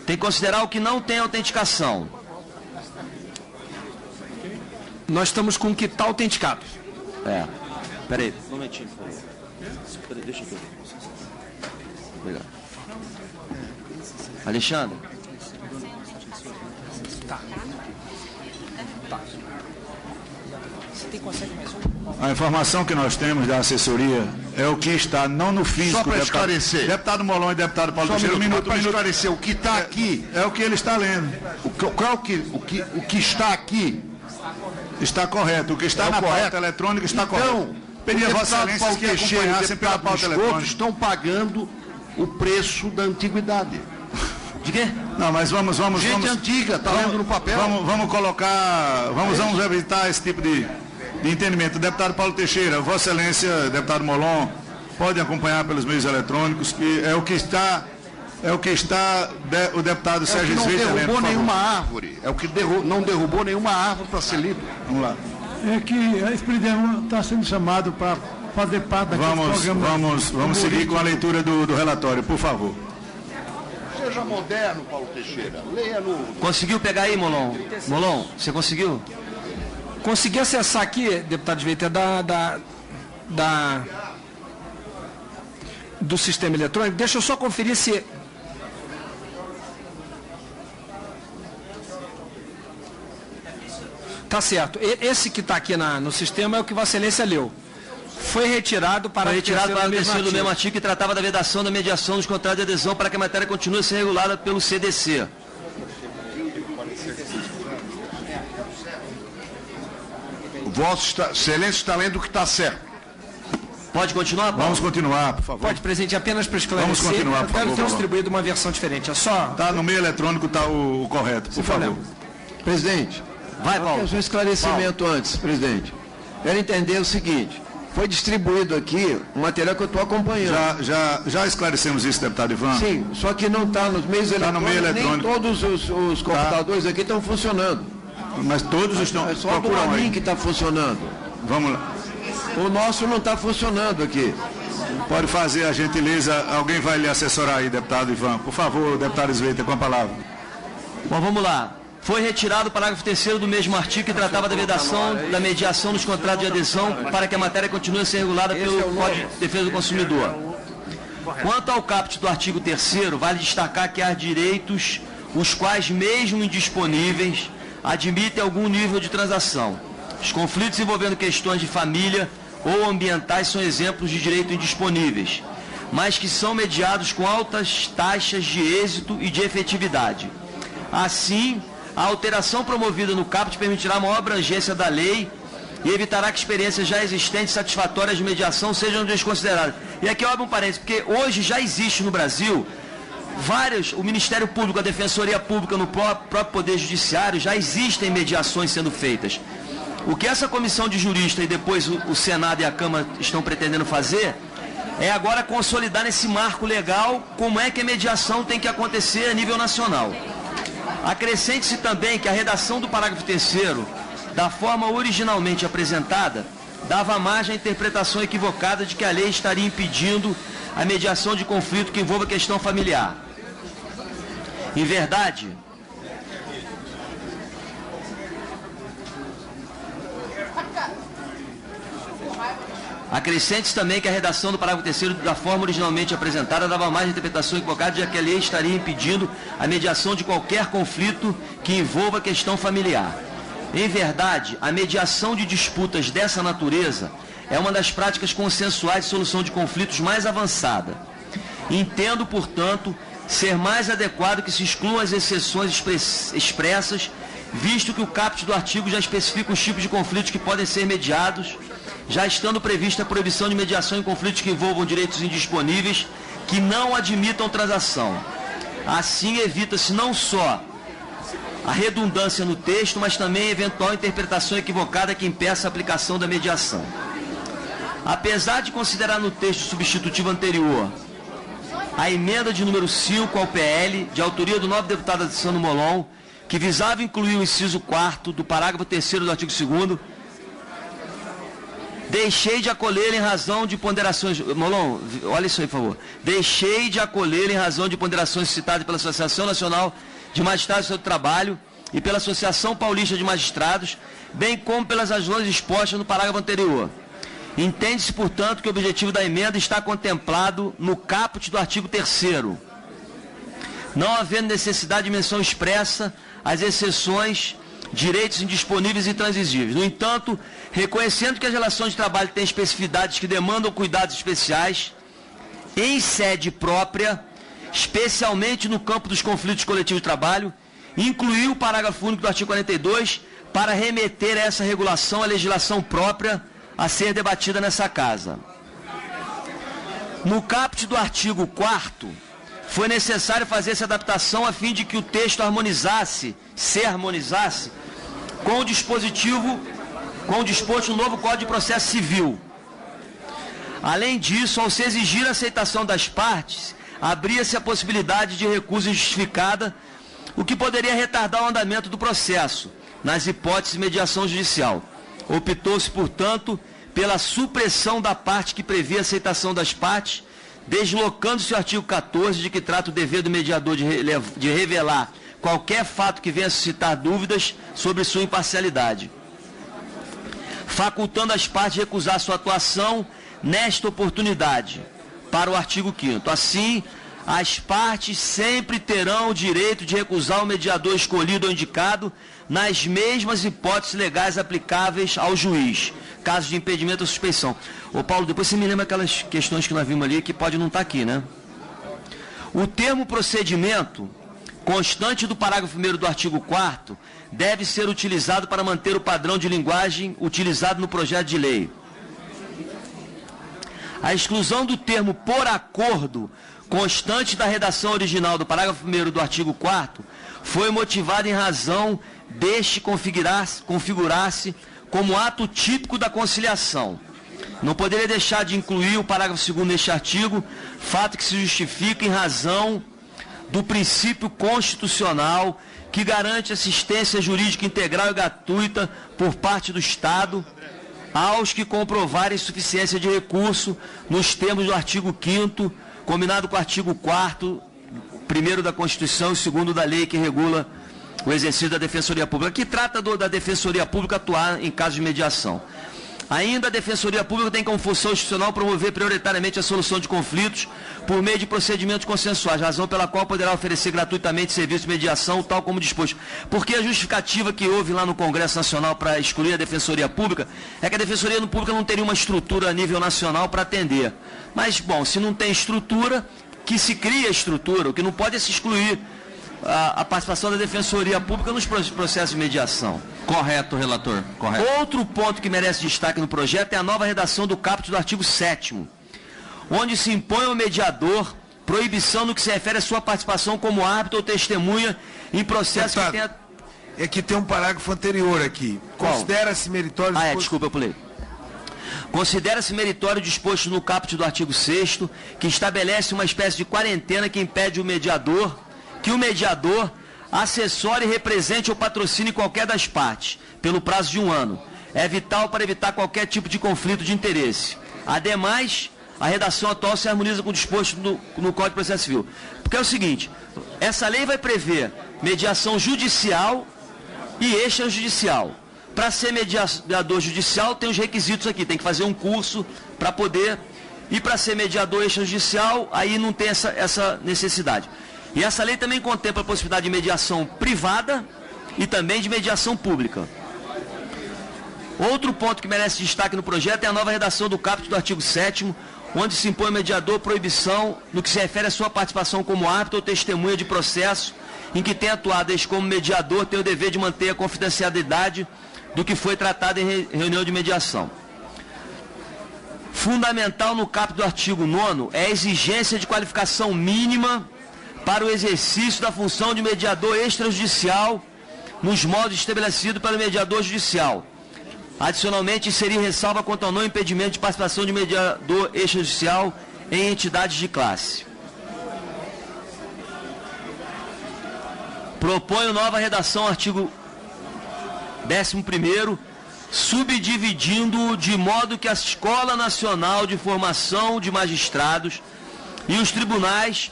Tem que considerar o que não tem autenticação. Nós estamos com o que está autenticado. Peraí. Um momentinho. Peraí, deixa eu ver. Obrigado. Alexandre. Tá. A informação que nós temos da assessoria é o que está, não no físico. Só para esclarecer. Deputado Molon e deputado Paulo Teixeira, para esclarecer, o que está aqui... É o que ele está lendo. O que está aqui... Está correto. O que está na pauta eletrônica está correto. Pedia a Vossa Excelência que acompanhassem pela pauta eletrônica. Estão pagando o preço da antiguidade. De quê? Não, mas vamos... Gente antiga, está lendo no papel. Vamos colocar... Vamos evitar esse tipo de entendimento. Deputado Paulo Teixeira, Vossa Excelência, deputado Molon, podem acompanhar pelos meios eletrônicos, que é o que está... o deputado Sérgio Sveita. Não derrubou nenhuma árvore. É o que não derrubou nenhuma árvore para ser lido. Vamos lá. É que a Espridemo está sendo chamado para fazer parte daquele programa. Vamos seguir com a leitura do relatório, por favor. Seja moderno, Paulo Teixeira. Leia no... Conseguiu pegar aí, Molon? Molon, você conseguiu? Consegui acessar aqui, deputado Sveiter, do sistema eletrônico. Deixa eu só conferir se... Tá certo. Esse que está aqui no sistema é o que Vossa Excelência leu. Foi retirado para o terceiro do mesmo artigo que tratava da vedação da mediação dos contratos de adesão para que a matéria continue a ser regulada pelo CDC. Vossa Excelência está lendo o que está certo. Pode continuar, Paulo? Vamos continuar, por favor. Pode, presidente, apenas para esclarecer. Vamos continuar, por favor. Eu quero ter distribuído uma versão diferente. É só... Está no meio eletrônico, está o correto, por favor. Presidente, vai, Paulo. Um esclarecimento Paulo. Antes, presidente. Quero entender o seguinte. Foi distribuído aqui o material que eu estou acompanhando. Já esclarecemos isso, deputado Ivan. Sim, só que não está nos meios eletrônicos, nem todos os computadores aqui estão funcionando. Mas todos estão... É só o mim que está funcionando. Vamos lá. O nosso não está funcionando aqui. Pode fazer a gentileza, alguém vai lhe assessorar aí, deputado Ivan. Por favor, deputado Sveiter, com a palavra. Bom, vamos lá. Foi retirado o parágrafo 3º do mesmo artigo que tratava da vedação da mediação nos contratos de adesão para que a matéria continue a ser regulada pelo Código de Defesa do Consumidor. Quanto ao caput do artigo 3º, vale destacar que há direitos os quais, mesmo indisponíveis, admitem algum nível de transação. Os conflitos envolvendo questões de família ou ambientais são exemplos de direito indisponíveis, mas que são mediados com altas taxas de êxito e de efetividade. Assim, a alteração promovida no caput permitirá maior abrangência da lei e evitará que experiências já existentes satisfatórias de mediação sejam desconsideradas. E aqui eu abro um parênteses, porque hoje já existe no Brasil o Ministério Público, a Defensoria Pública no próprio Poder Judiciário, já existem mediações sendo feitas. O que essa comissão de juristas e depois o Senado e a Câmara estão pretendendo fazer é agora consolidar nesse marco legal como é que a mediação tem que acontecer a nível nacional. Acrescente-se também que a redação do parágrafo 3º, da forma originalmente apresentada, dava margem à interpretação equivocada de que a lei estaria impedindo a mediação de conflito que envolva questão familiar. Em verdade, acrescente também que a redação do parágrafo 3º, da forma originalmente apresentada, dava margem à interpretação equivocada de que a lei estaria impedindo a mediação de qualquer conflito que envolva questão familiar. Em verdade, a mediação de disputas dessa natureza é uma das práticas consensuais de solução de conflitos mais avançada. Entendo, portanto, ser mais adequado que se excluam as exceções expressas, visto que o caput do artigo já especifica os tipos de conflitos que podem ser mediados, já estando prevista a proibição de mediação em conflitos que envolvam direitos indisponíveis que não admitam transação. Assim, evita-se não só a redundância no texto, mas também a eventual interpretação equivocada que impeça a aplicação da mediação. Apesar de considerar no texto substitutivo anterior a emenda de número 5 ao PL, de autoria do nobre deputado Alessandro Molon, que visava incluir o inciso 4º do parágrafo 3º do artigo 2º, deixei de acolher em razão de ponderações... Molon, olha isso aí, por favor. Deixei de acolher em razão de ponderações citadas pela Associação Nacional de Magistrados do Trabalho e pela Associação Paulista de Magistrados, bem como pelas razões expostas no parágrafo anterior. Entende-se, portanto, que o objetivo da emenda está contemplado no caput do artigo 3º, não havendo necessidade de menção expressa às exceções, direitos indisponíveis e intransigíveis. No entanto, reconhecendo que as relações de trabalho têm especificidades que demandam cuidados especiais, em sede própria, especialmente no campo dos conflitos coletivos de trabalho, incluiu o parágrafo único do artigo 42 para remeter a essa regulação à legislação própria a ser debatida nessa casa. No caput do artigo 4º, foi necessário fazer essa adaptação a fim de que o texto se harmonizasse com o disposto no novo Código de Processo Civil. Além disso, ao se exigir a aceitação das partes, abria-se a possibilidade de recusa injustificada, o que poderia retardar o andamento do processo, nas hipóteses de mediação judicial. Optou-se, portanto, pela supressão da parte que previa a aceitação das partes, deslocando-se o artigo 14, de que trata o dever do mediador de revelar qualquer fato que venha a suscitar dúvidas sobre sua imparcialidade, facultando as partes recusar sua atuação nesta oportunidade, para o artigo 5º. Assim, as partes sempre terão o direito de recusar o mediador escolhido ou indicado nas mesmas hipóteses legais aplicáveis ao juiz, caso de impedimento ou suspeição. Ô Paulo, depois você me lembra aquelas questões que nós vimos ali, que pode não estar aqui, né? O termo procedimento, constante do parágrafo 1º do artigo 4º, deve ser utilizado para manter o padrão de linguagem utilizado no projeto de lei. A exclusão do termo por acordo, constante da redação original do parágrafo 1º do artigo 4º, foi motivada em razão deste configurar-se como ato típico da conciliação. Não poderia deixar de incluir o parágrafo 2º neste artigo, fato que se justifica em razão do princípio constitucional que garante assistência jurídica integral e gratuita por parte do Estado aos que comprovarem suficiência de recurso nos termos do artigo 5º, combinado com o artigo 4º, 1º da Constituição e 2º da lei que regula o exercício da Defensoria Pública, que trata da Defensoria Pública atuar em casos de mediação. Ainda a Defensoria Pública tem como função institucional promover prioritariamente a solução de conflitos por meio de procedimentos consensuais, razão pela qual poderá oferecer gratuitamente serviço de mediação, tal como disposto. Porque a justificativa que houve lá no Congresso Nacional para excluir a Defensoria Pública é que a Defensoria Pública não teria uma estrutura a nível nacional para atender. Mas, bom, se não tem estrutura, que se cria estrutura, o que não pode é se excluir a participação da Defensoria Pública nos processos de mediação. Correto, relator. Correto. Outro ponto que merece destaque no projeto é a nova redação do caput do artigo 7º, onde se impõe ao mediador proibição no que se refere à sua participação como árbitro ou testemunha em processo que tenha... É que tem um parágrafo anterior aqui. Considera-se meritório... Desculpa, eu pulei. Considera-se meritório disposto no caput do artigo 6º, que estabelece uma espécie de quarentena que impede que o mediador assessore, represente ou patrocine qualquer das partes, pelo prazo de 1 ano. É vital para evitar qualquer tipo de conflito de interesse. Ademais, a redação atual se harmoniza com o disposto no Código de Processo Civil. Porque é o seguinte, essa lei vai prever mediação judicial e extrajudicial. Para ser mediador judicial, tem os requisitos aqui, tem que fazer um curso para poder... E para ser mediador extrajudicial, aí não tem essa necessidade. E essa lei também contempla a possibilidade de mediação privada e também de mediação pública. Outro ponto que merece destaque no projeto é a nova redação do caput do artigo 7º, onde se impõe ao mediador proibição no que se refere à sua participação como árbitro ou testemunha de processo em que tenha atuado, desde como mediador tem o dever de manter a confidencialidade do que foi tratado em reunião de mediação. Fundamental no caput do artigo 9º é a exigência de qualificação mínima para o exercício da função de mediador extrajudicial nos moldes estabelecidos pelo mediador judicial. Adicionalmente, inserir ressalva quanto ao não impedimento de participação de mediador extrajudicial em entidades de classe. Proponho nova redação ao artigo 11º, subdividindo de modo que a Escola Nacional de Formação de Magistrados e os tribunais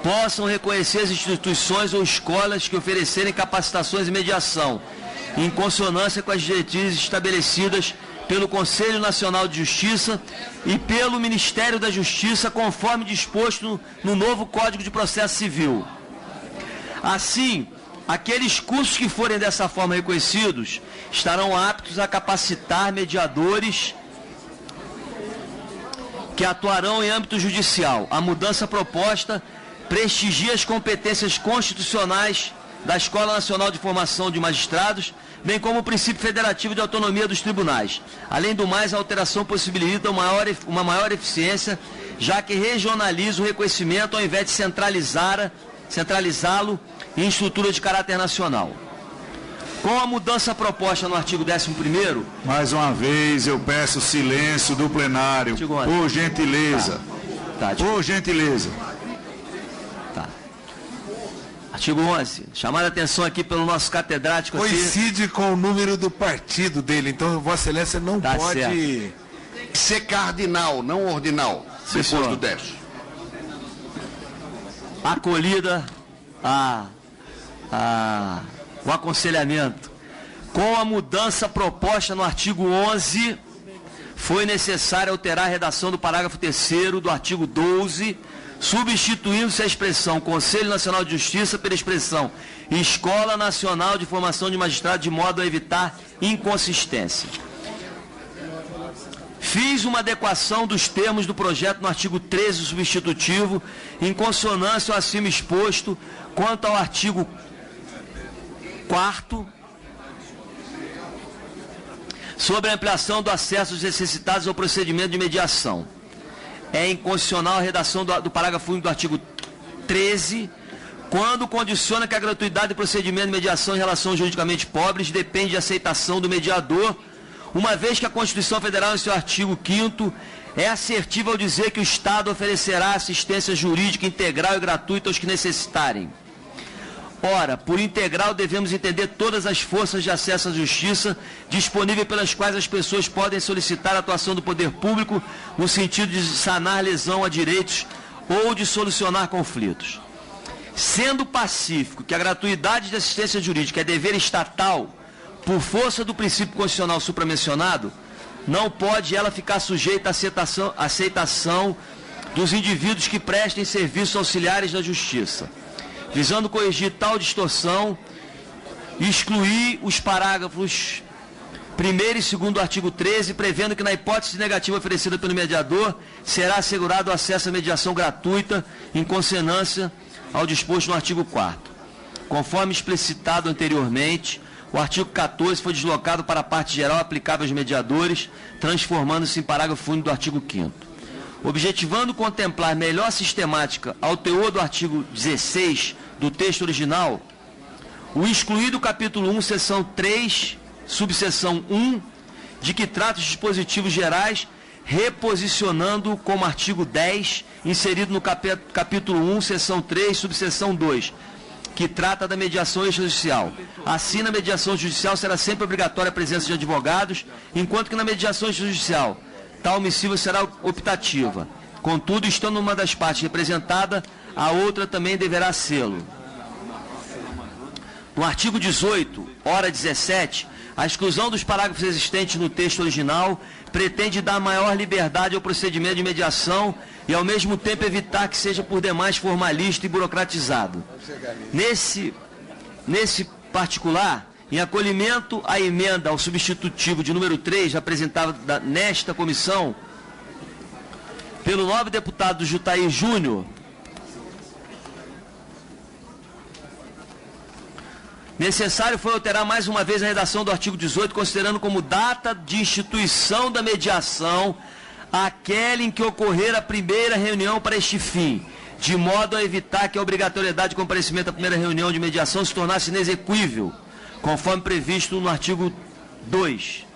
possam reconhecer as instituições ou escolas que oferecerem capacitações de mediação, em consonância com as diretrizes estabelecidas pelo Conselho Nacional de Justiça e pelo Ministério da Justiça, conforme disposto no novo Código de Processo Civil. Assim, aqueles cursos que forem dessa forma reconhecidos estarão aptos a capacitar mediadores que atuarão em âmbito judicial. A mudança proposta prestigia as competências constitucionais da Escola Nacional de Formação de Magistrados, bem como o princípio federativo de autonomia dos tribunais. Além do mais, a alteração possibilita uma maior eficiência, já que regionaliza o reconhecimento ao invés de centralizá-lo em estrutura de caráter nacional. Com a mudança proposta no artigo 11º... Mais uma vez, eu peço silêncio do plenário, por gentileza. Por gentileza. Artigo 11, chamada a atenção aqui pelo nosso catedrático. Coincide com o número do partido dele, então Vossa Excelência não pode... Tem que ser cardinal, não ordinal. depois do 10. Acolhida o aconselhamento. Com a mudança proposta no artigo 11, foi necessário alterar a redação do parágrafo 3º do artigo 12, substituindo-se a expressão Conselho Nacional de Justiça pela expressão Escola Nacional de Formação de Magistrados, de modo a evitar inconsistência. Fiz uma adequação dos termos do projeto no artigo 13 substitutivo, em consonância ao acima exposto, quanto ao artigo 4º, sobre a ampliação do acesso dos necessitados ao procedimento de mediação. É inconstitucional a redação do parágrafo único do artigo 13, quando condiciona que a gratuidade do procedimento de mediação em relação aos juridicamente pobres depende de aceitação do mediador, uma vez que a Constituição Federal, em seu artigo 5º, é assertiva ao dizer que o Estado oferecerá assistência jurídica integral e gratuita aos que necessitarem. Ora, por integral devemos entender todas as forças de acesso à justiça disponíveis pelas quais as pessoas podem solicitar a atuação do poder público no sentido de sanar lesão a direitos ou de solucionar conflitos. Sendo pacífico que a gratuidade de assistência jurídica é dever estatal, por força do princípio constitucional supramencionado, não pode ela ficar sujeita à aceitação dos indivíduos que prestem serviços auxiliares da justiça. Visando corrigir tal distorção, excluir os parágrafos 1º e 2º do artigo 13, prevendo que na hipótese negativa oferecida pelo mediador, será assegurado o acesso à mediação gratuita, em consonância ao disposto no artigo 4º. Conforme explicitado anteriormente, o artigo 14 foi deslocado para a parte geral aplicável aos mediadores, transformando-se em parágrafo único do artigo 5º. Objetivando contemplar melhor sistemática ao teor do artigo 16 do texto original, o excluído capítulo 1, seção 3, subseção 1, de que trata os dispositivos gerais, reposicionando como artigo 10, inserido no capítulo 1, seção 3, subseção 2, que trata da mediação extrajudicial. Assim, na mediação judicial será sempre obrigatória a presença de advogados, enquanto que na mediação extrajudicial tal missiva será optativa. Contudo, estando uma das partes representada, a outra também deverá sê-lo. No artigo 18, hora 17, a exclusão dos parágrafos existentes no texto original pretende dar maior liberdade ao procedimento de mediação e, ao mesmo tempo, evitar que seja por demais formalista e burocratizado. Nesse particular, em acolhimento à emenda ao substitutivo de número 3, apresentada nesta comissão, pelo nobre deputado Jutaí Júnior, necessário foi alterar mais uma vez a redação do artigo 18, considerando como data de instituição da mediação aquela em que ocorrer a primeira reunião para este fim, de modo a evitar que a obrigatoriedade de comparecimento à primeira reunião de mediação se tornasse inexequível, conforme previsto no artigo 2.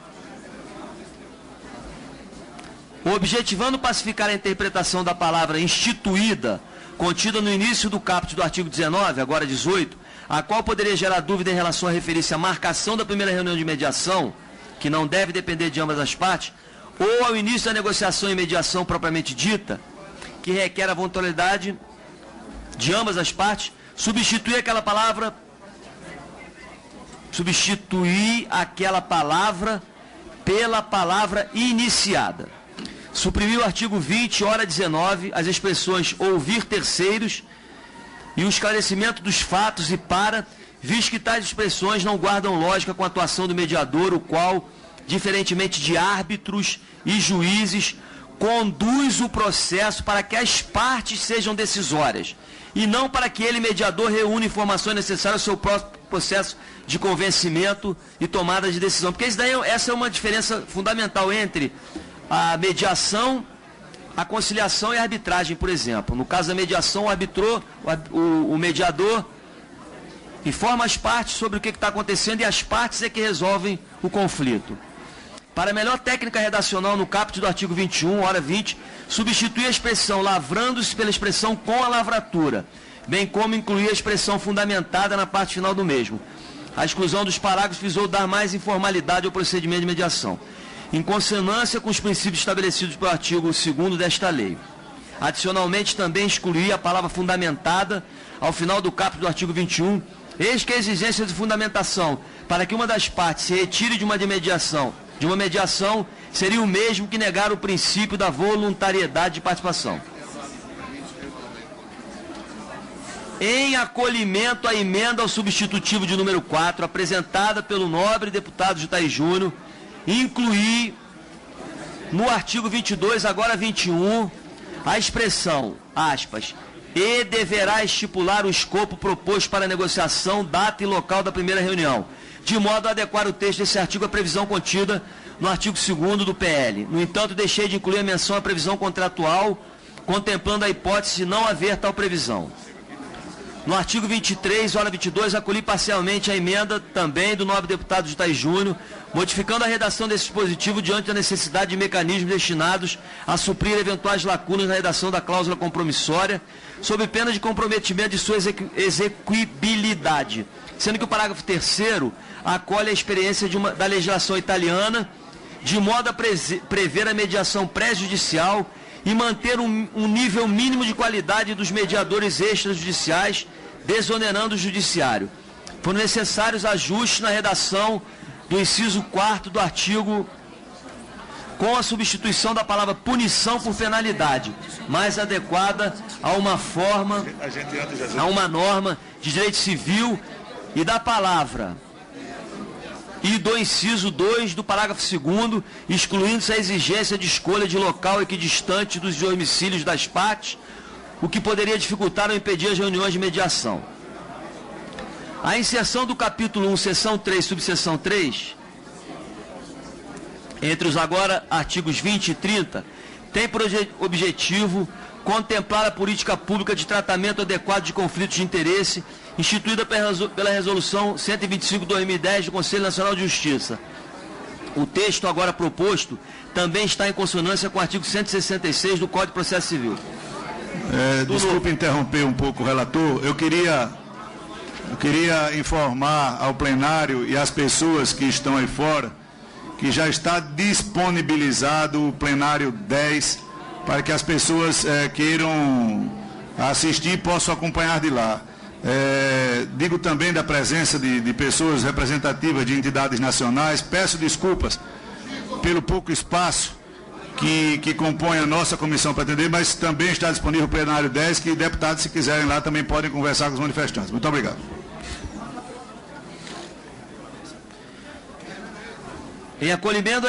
Objetivando pacificar a interpretação da palavra instituída, contida no início do caput do artigo 19, agora 18, a qual poderia gerar dúvida em relação a referir-se à marcação da primeira reunião de mediação, que não deve depender de ambas as partes, ou ao início da negociação e mediação propriamente dita, que requer a voluntariedade de ambas as partes, substituir aquela palavra pela palavra iniciada. Suprimir o artigo 20, hora 19, as expressões ouvir terceiros e o esclarecimento dos fatos e visto que tais expressões não guardam lógica com a atuação do mediador, o qual, diferentemente de árbitros e juízes, conduz o processo para que as partes sejam decisórias, e não para que ele, mediador, reúna informações necessárias ao seu próprio processo de convencimento e tomada de decisão. Porque essa é uma diferença fundamental entre a mediação, a conciliação e a arbitragem, por exemplo. No caso da mediação, o mediador informa as partes sobre o que está acontecendo e as partes é que resolvem o conflito. Para melhor técnica redacional, no caput do artigo 21, hora 20, substituir a expressão lavrando-se pela expressão com a lavratura, bem como incluir a expressão fundamentada na parte final do mesmo. A exclusão dos parágrafos visou dar mais informalidade ao procedimento de mediação, em consonância com os princípios estabelecidos pelo artigo 2º desta lei. Adicionalmente, também excluir a palavra fundamentada ao final do caput do artigo 21, eis que a exigência de fundamentação para que uma das partes se retire de uma mediação seria o mesmo que negar o princípio da voluntariedade de participação. Em acolhimento à emenda ao substitutivo de número 4, apresentada pelo nobre deputado Jutaí Júnior, incluir no artigo 22, agora 21, a expressão, aspas, e deverá estipular o escopo proposto para a negociação, data e local da primeira reunião, de modo a adequar o texto desse artigo à previsão contida no artigo 2º do PL. No entanto, deixei de incluir a menção à previsão contratual, contemplando a hipótese de não haver tal previsão. No artigo 23, hora 22, acolhi parcialmente a emenda também do nobre deputado Jutaí Júnior, modificando a redação desse dispositivo diante da necessidade de mecanismos destinados a suprir eventuais lacunas na redação da cláusula compromissória, sob pena de comprometimento de sua execuibilidade, sendo que o parágrafo 3º acolhe a experiência da legislação italiana, de modo a prever a mediação pré-judicial e manter um nível mínimo de qualidade dos mediadores extrajudiciais, desonerando o judiciário. Foram necessários ajustes na redação do inciso 4º do artigo, com a substituição da palavra punição por penalidade, mais adequada a uma norma de direito civil, e da palavra e do inciso 2 do parágrafo 2º, excluindo-se a exigência de escolha de local equidistante dos domicílios das partes, o que poderia dificultar ou impedir as reuniões de mediação. A inserção do capítulo 1, seção 3, subseção 3, entre os agora artigos 20 e 30, tem por objetivo contemplar a política pública de tratamento adequado de conflitos de interesse, instituída pela Resolução 125/2010 do Conselho Nacional de Justiça. O texto agora proposto também está em consonância com o artigo 166 do Código de Processo Civil. Desculpe interromper um pouco o relator. Eu queria informar ao plenário e às pessoas que estão aí fora que já está disponibilizado o plenário 10 para que as pessoas queiram assistir e possam acompanhar de lá. Digo também da presença de pessoas representativas de entidades nacionais. Peço desculpas pelo pouco espaço que compõe a nossa comissão para atender, mas também está disponível o plenário 10, que deputados, se quiserem lá, também podem conversar com os manifestantes. Muito obrigado. Em acolhimento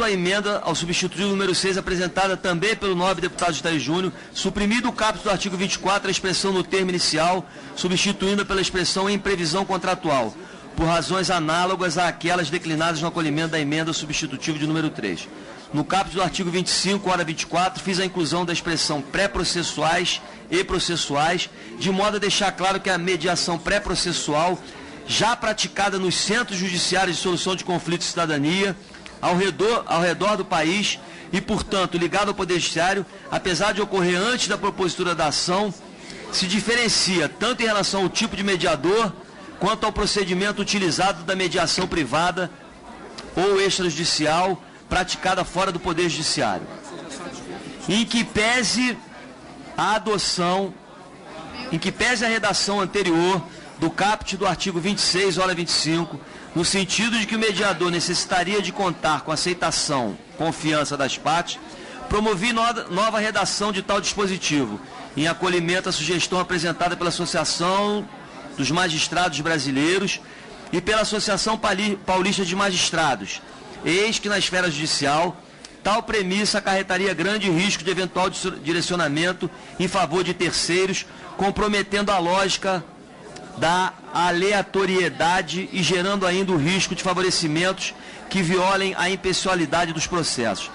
à emenda ao substitutivo número 6, apresentada também pelo nobre deputado Jutaí Júnior, suprimido o caput do artigo 24, a expressão no termo inicial, substituindo pela expressão em previsão contratual, por razões análogas àquelas declinadas no acolhimento da emenda ao substitutivo de número 3. No caput do artigo 25, hora 24, fiz a inclusão da expressão pré-processuais e processuais, de modo a deixar claro que a mediação pré-processual já praticada nos centros judiciários de solução de conflitos de cidadania, ao redor do país e, portanto, ligado ao Poder Judiciário, apesar de ocorrer antes da propositura da ação, se diferencia tanto em relação ao tipo de mediador, quanto ao procedimento utilizado da mediação privada ou extrajudicial praticada fora do Poder Judiciário. Em que pese a redação anterior do caput do artigo 26, hora 25, no sentido de que o mediador necessitaria de contar com aceitação, confiança das partes, promovi nova redação de tal dispositivo, em acolhimento à sugestão apresentada pela Associação dos Magistrados Brasileiros e pela Associação Paulista de Magistrados. Eis que na esfera judicial, tal premissa acarretaria grande risco de eventual direcionamento em favor de terceiros, comprometendo a lógica da aleatoriedade e gerando ainda o risco de favorecimentos que violem a impessoalidade dos processos.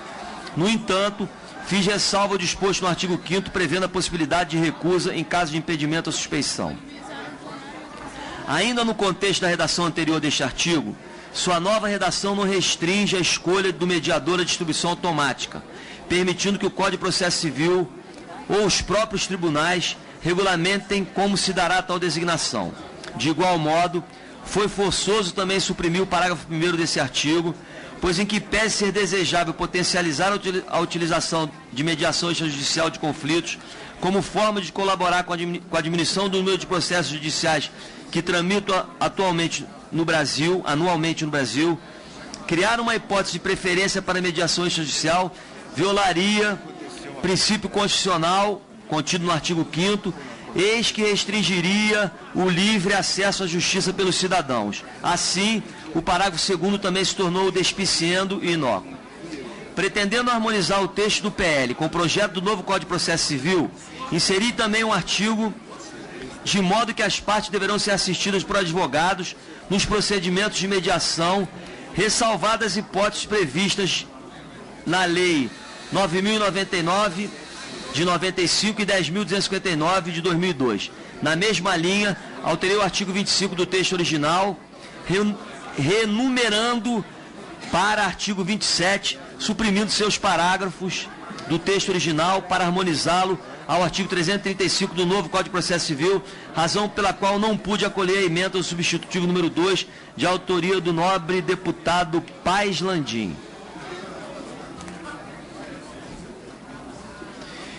No entanto, fiz ressalva ao disposto no artigo 5º, prevendo a possibilidade de recusa em caso de impedimento à suspeição. Ainda no contexto da redação anterior deste artigo, sua nova redação não restringe a escolha do mediador à distribuição automática, permitindo que o Código de Processo Civil ou os próprios tribunais regulamentem como se dará tal designação. De igual modo, foi forçoso também suprimir o parágrafo 1º desse artigo, pois em que pese ser desejável potencializar a utilização de mediação extrajudicial de conflitos como forma de colaborar com a diminuição do número de processos judiciais que tramitam atualmente no Brasil, anualmente no Brasil, criar uma hipótese de preferência para a mediação extrajudicial violaria princípio constitucional contido no artigo 5º, eis que restringiria o livre acesso à justiça pelos cidadãos. Assim, o parágrafo 2º também se tornou despiciendo e inócuo. Pretendendo harmonizar o texto do PL com o projeto do novo Código de Processo Civil, inseri também um artigo de modo que as partes deverão ser assistidas por advogados nos procedimentos de mediação, ressalvadas hipóteses previstas na Lei 9.099 de 95 e 10.259 de 2002. Na mesma linha, alterei o artigo 25 do texto original, renumerando para artigo 27, suprimindo seus parágrafos do texto original para harmonizá-lo ao artigo 335 do novo Código de Processo Civil, razão pela qual não pude acolher a emenda do substitutivo número 2, de autoria do nobre deputado Paes Landim.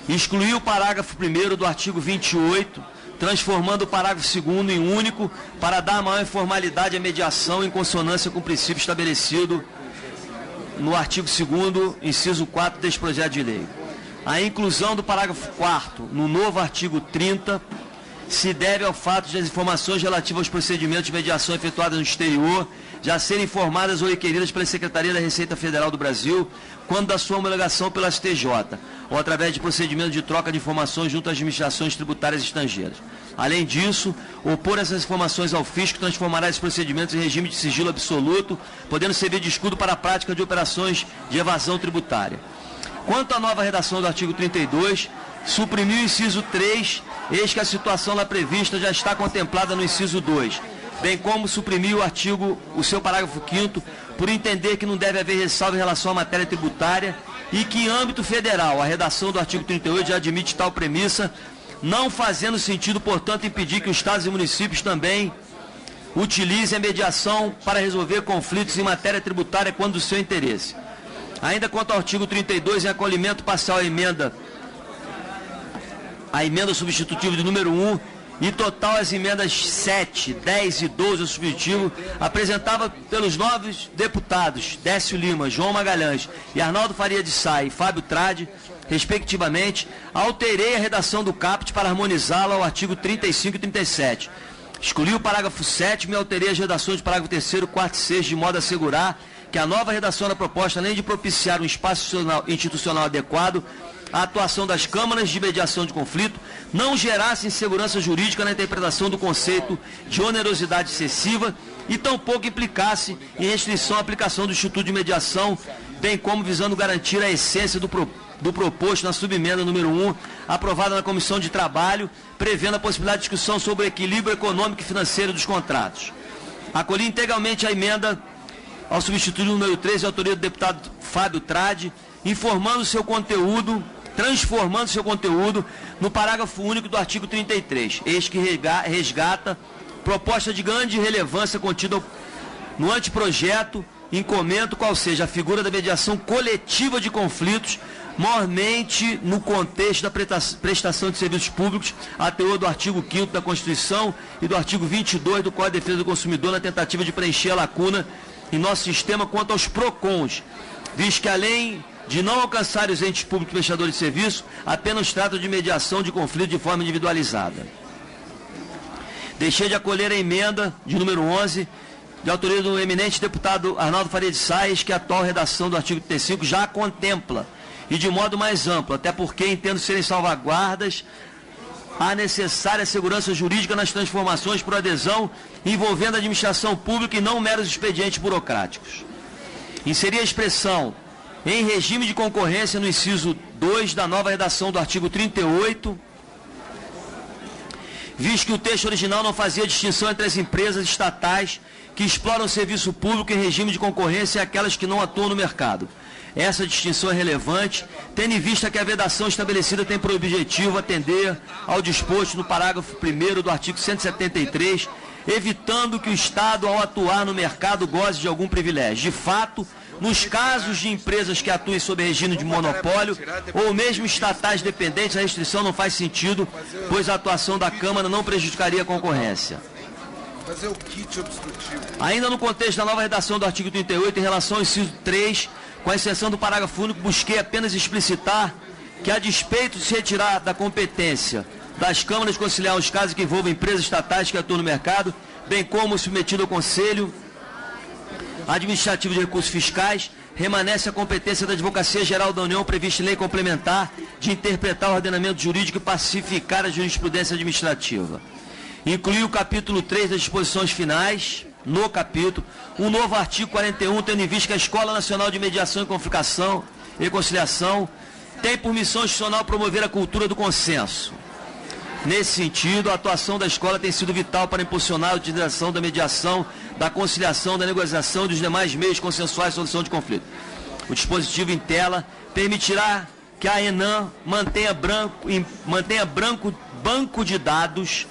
Excluí o parágrafo 1º do artigo 28, transformando o parágrafo 2º em único, para dar maior informalidade à mediação em consonância com o princípio estabelecido no artigo 2º, inciso 4 deste projeto de lei. A inclusão do parágrafo 4º no novo artigo 30 se deve ao fato de as informações relativas aos procedimentos de mediação efetuados no exterior já serem informadas ou requeridas pela Secretaria da Receita Federal do Brasil quando da sua homologação pela STJ, ou através de procedimento de troca de informações junto às administrações tributárias estrangeiras. Além disso, opor essas informações ao fisco transformará esses procedimentos em regime de sigilo absoluto, podendo servir de escudo para a prática de operações de evasão tributária. Quanto à nova redação do artigo 32, suprimiu o inciso 3, eis que a situação lá prevista já está contemplada no inciso 2, bem como suprimiu o seu parágrafo 5º, por entender que não deve haver ressalva em relação à matéria tributária e que, em âmbito federal, a redação do artigo 38 já admite tal premissa, não fazendo sentido, portanto, impedir que os estados e municípios também utilizem a mediação para resolver conflitos em matéria tributária quando do seu interesse. Ainda quanto ao artigo 32, em acolhimento parcial à emenda substitutiva de número 1 e total as emendas 7, 10 e 12 ao substitutivo, apresentada pelos novos deputados Décio Lima, João Magalhães e Arnaldo Faria de Sá e Fábio Trade, respectivamente, alterei a redação do caput para harmonizá-la ao artigo 35 e 37. Excluí o parágrafo 7º e alterei as redações do parágrafo 3º, 4º e 6º, de modo a assegurar que a nova redação da proposta, além de propiciar um espaço institucional adequado à atuação das câmaras de mediação de conflito, não gerasse insegurança jurídica na interpretação do conceito de onerosidade excessiva e tampouco implicasse em restrição à aplicação do Instituto de Mediação, bem como visando garantir a essência do proposto na subemenda número 1, aprovada na Comissão de Trabalho, prevendo a possibilidade de discussão sobre o equilíbrio econômico e financeiro dos contratos. Acolhi integralmente a emenda ao substituto número 13, de autoria do deputado Fábio Trade, transformando seu conteúdo no parágrafo único do artigo 33, eis que resgata proposta de grande relevância contida no anteprojeto, em comento qual seja a figura da mediação coletiva de conflitos, mormente no contexto da prestação de serviços públicos, a teor do artigo 5º da Constituição e do artigo 22 do Código de Defesa do Consumidor, na tentativa de preencher a lacuna em nosso sistema quanto aos PROCONs, visto que além de não alcançar os entes públicos prestadores de serviço, apenas tratam de mediação de conflito de forma individualizada. Deixei de acolher a emenda de número 11, de autoria do eminente deputado Arnaldo Faria de Sá, que a atual redação do artigo 35 já contempla, e de modo mais amplo, até porque entendo serem salvaguardas a necessária segurança jurídica nas transformações por adesão envolvendo a administração pública e não meros expedientes burocráticos. Inseri a expressão em regime de concorrência no inciso 2 da nova redação do artigo 38, visto que o texto original não fazia distinção entre as empresas estatais que exploram o serviço público em regime de concorrência e aquelas que não atuam no mercado. Essa distinção é relevante, tendo em vista que a vedação estabelecida tem por objetivo atender ao disposto no parágrafo 1º do artigo 173, evitando que o Estado, ao atuar no mercado, goze de algum privilégio. De fato, nos casos de empresas que atuem sob regime de monopólio ou mesmo estatais dependentes, a restrição não faz sentido, pois a atuação da Câmara não prejudicaria a concorrência. Fazer o kit obstrutivo. Ainda no contexto da nova redação do artigo 38, em relação ao inciso 3, com a exceção do parágrafo único, busquei apenas explicitar que, a despeito de se retirar da competência das câmaras de conciliar os casos que envolvam empresas estatais que atuam no mercado, bem como submetido ao Conselho Administrativo de Recursos Fiscais, remanesce a competência da Advocacia Geral da União, prevista em lei complementar, de interpretar o ordenamento jurídico e pacificar a jurisprudência administrativa. Incluir o capítulo 3 das disposições finais, no capítulo, um novo artigo 41, tendo em vista que a Escola Nacional de Mediação e Conciliação tem por missão institucional promover a cultura do consenso. Nesse sentido, a atuação da escola tem sido vital para impulsionar a utilização da mediação, da conciliação, da negociação e dos demais meios consensuais de solução de conflito. O dispositivo em tela permitirá que a ENAM mantenha banco de dados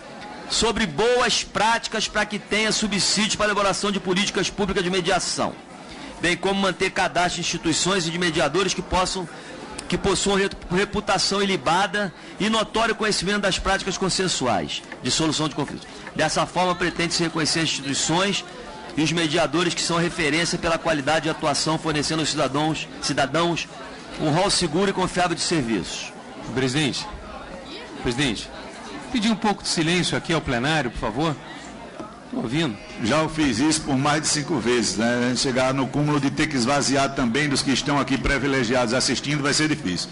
sobre boas práticas para que tenha subsídio para a elaboração de políticas públicas de mediação, bem como manter cadastro de instituições e de mediadores que possuam reputação ilibada e notório conhecimento das práticas consensuais de solução de conflitos. Dessa forma, pretende-se reconhecer as instituições e os mediadores que são referência pela qualidade de atuação, fornecendo aos cidadãos um rol seguro e confiável de serviços. Presidente, pedir um pouco de silêncio aqui ao plenário, por favor. Estou ouvindo. Já eu fiz isso por mais de 5 vezes, né? A gente chegar no cúmulo de ter que esvaziar também dos que estão aqui privilegiados assistindo vai ser difícil.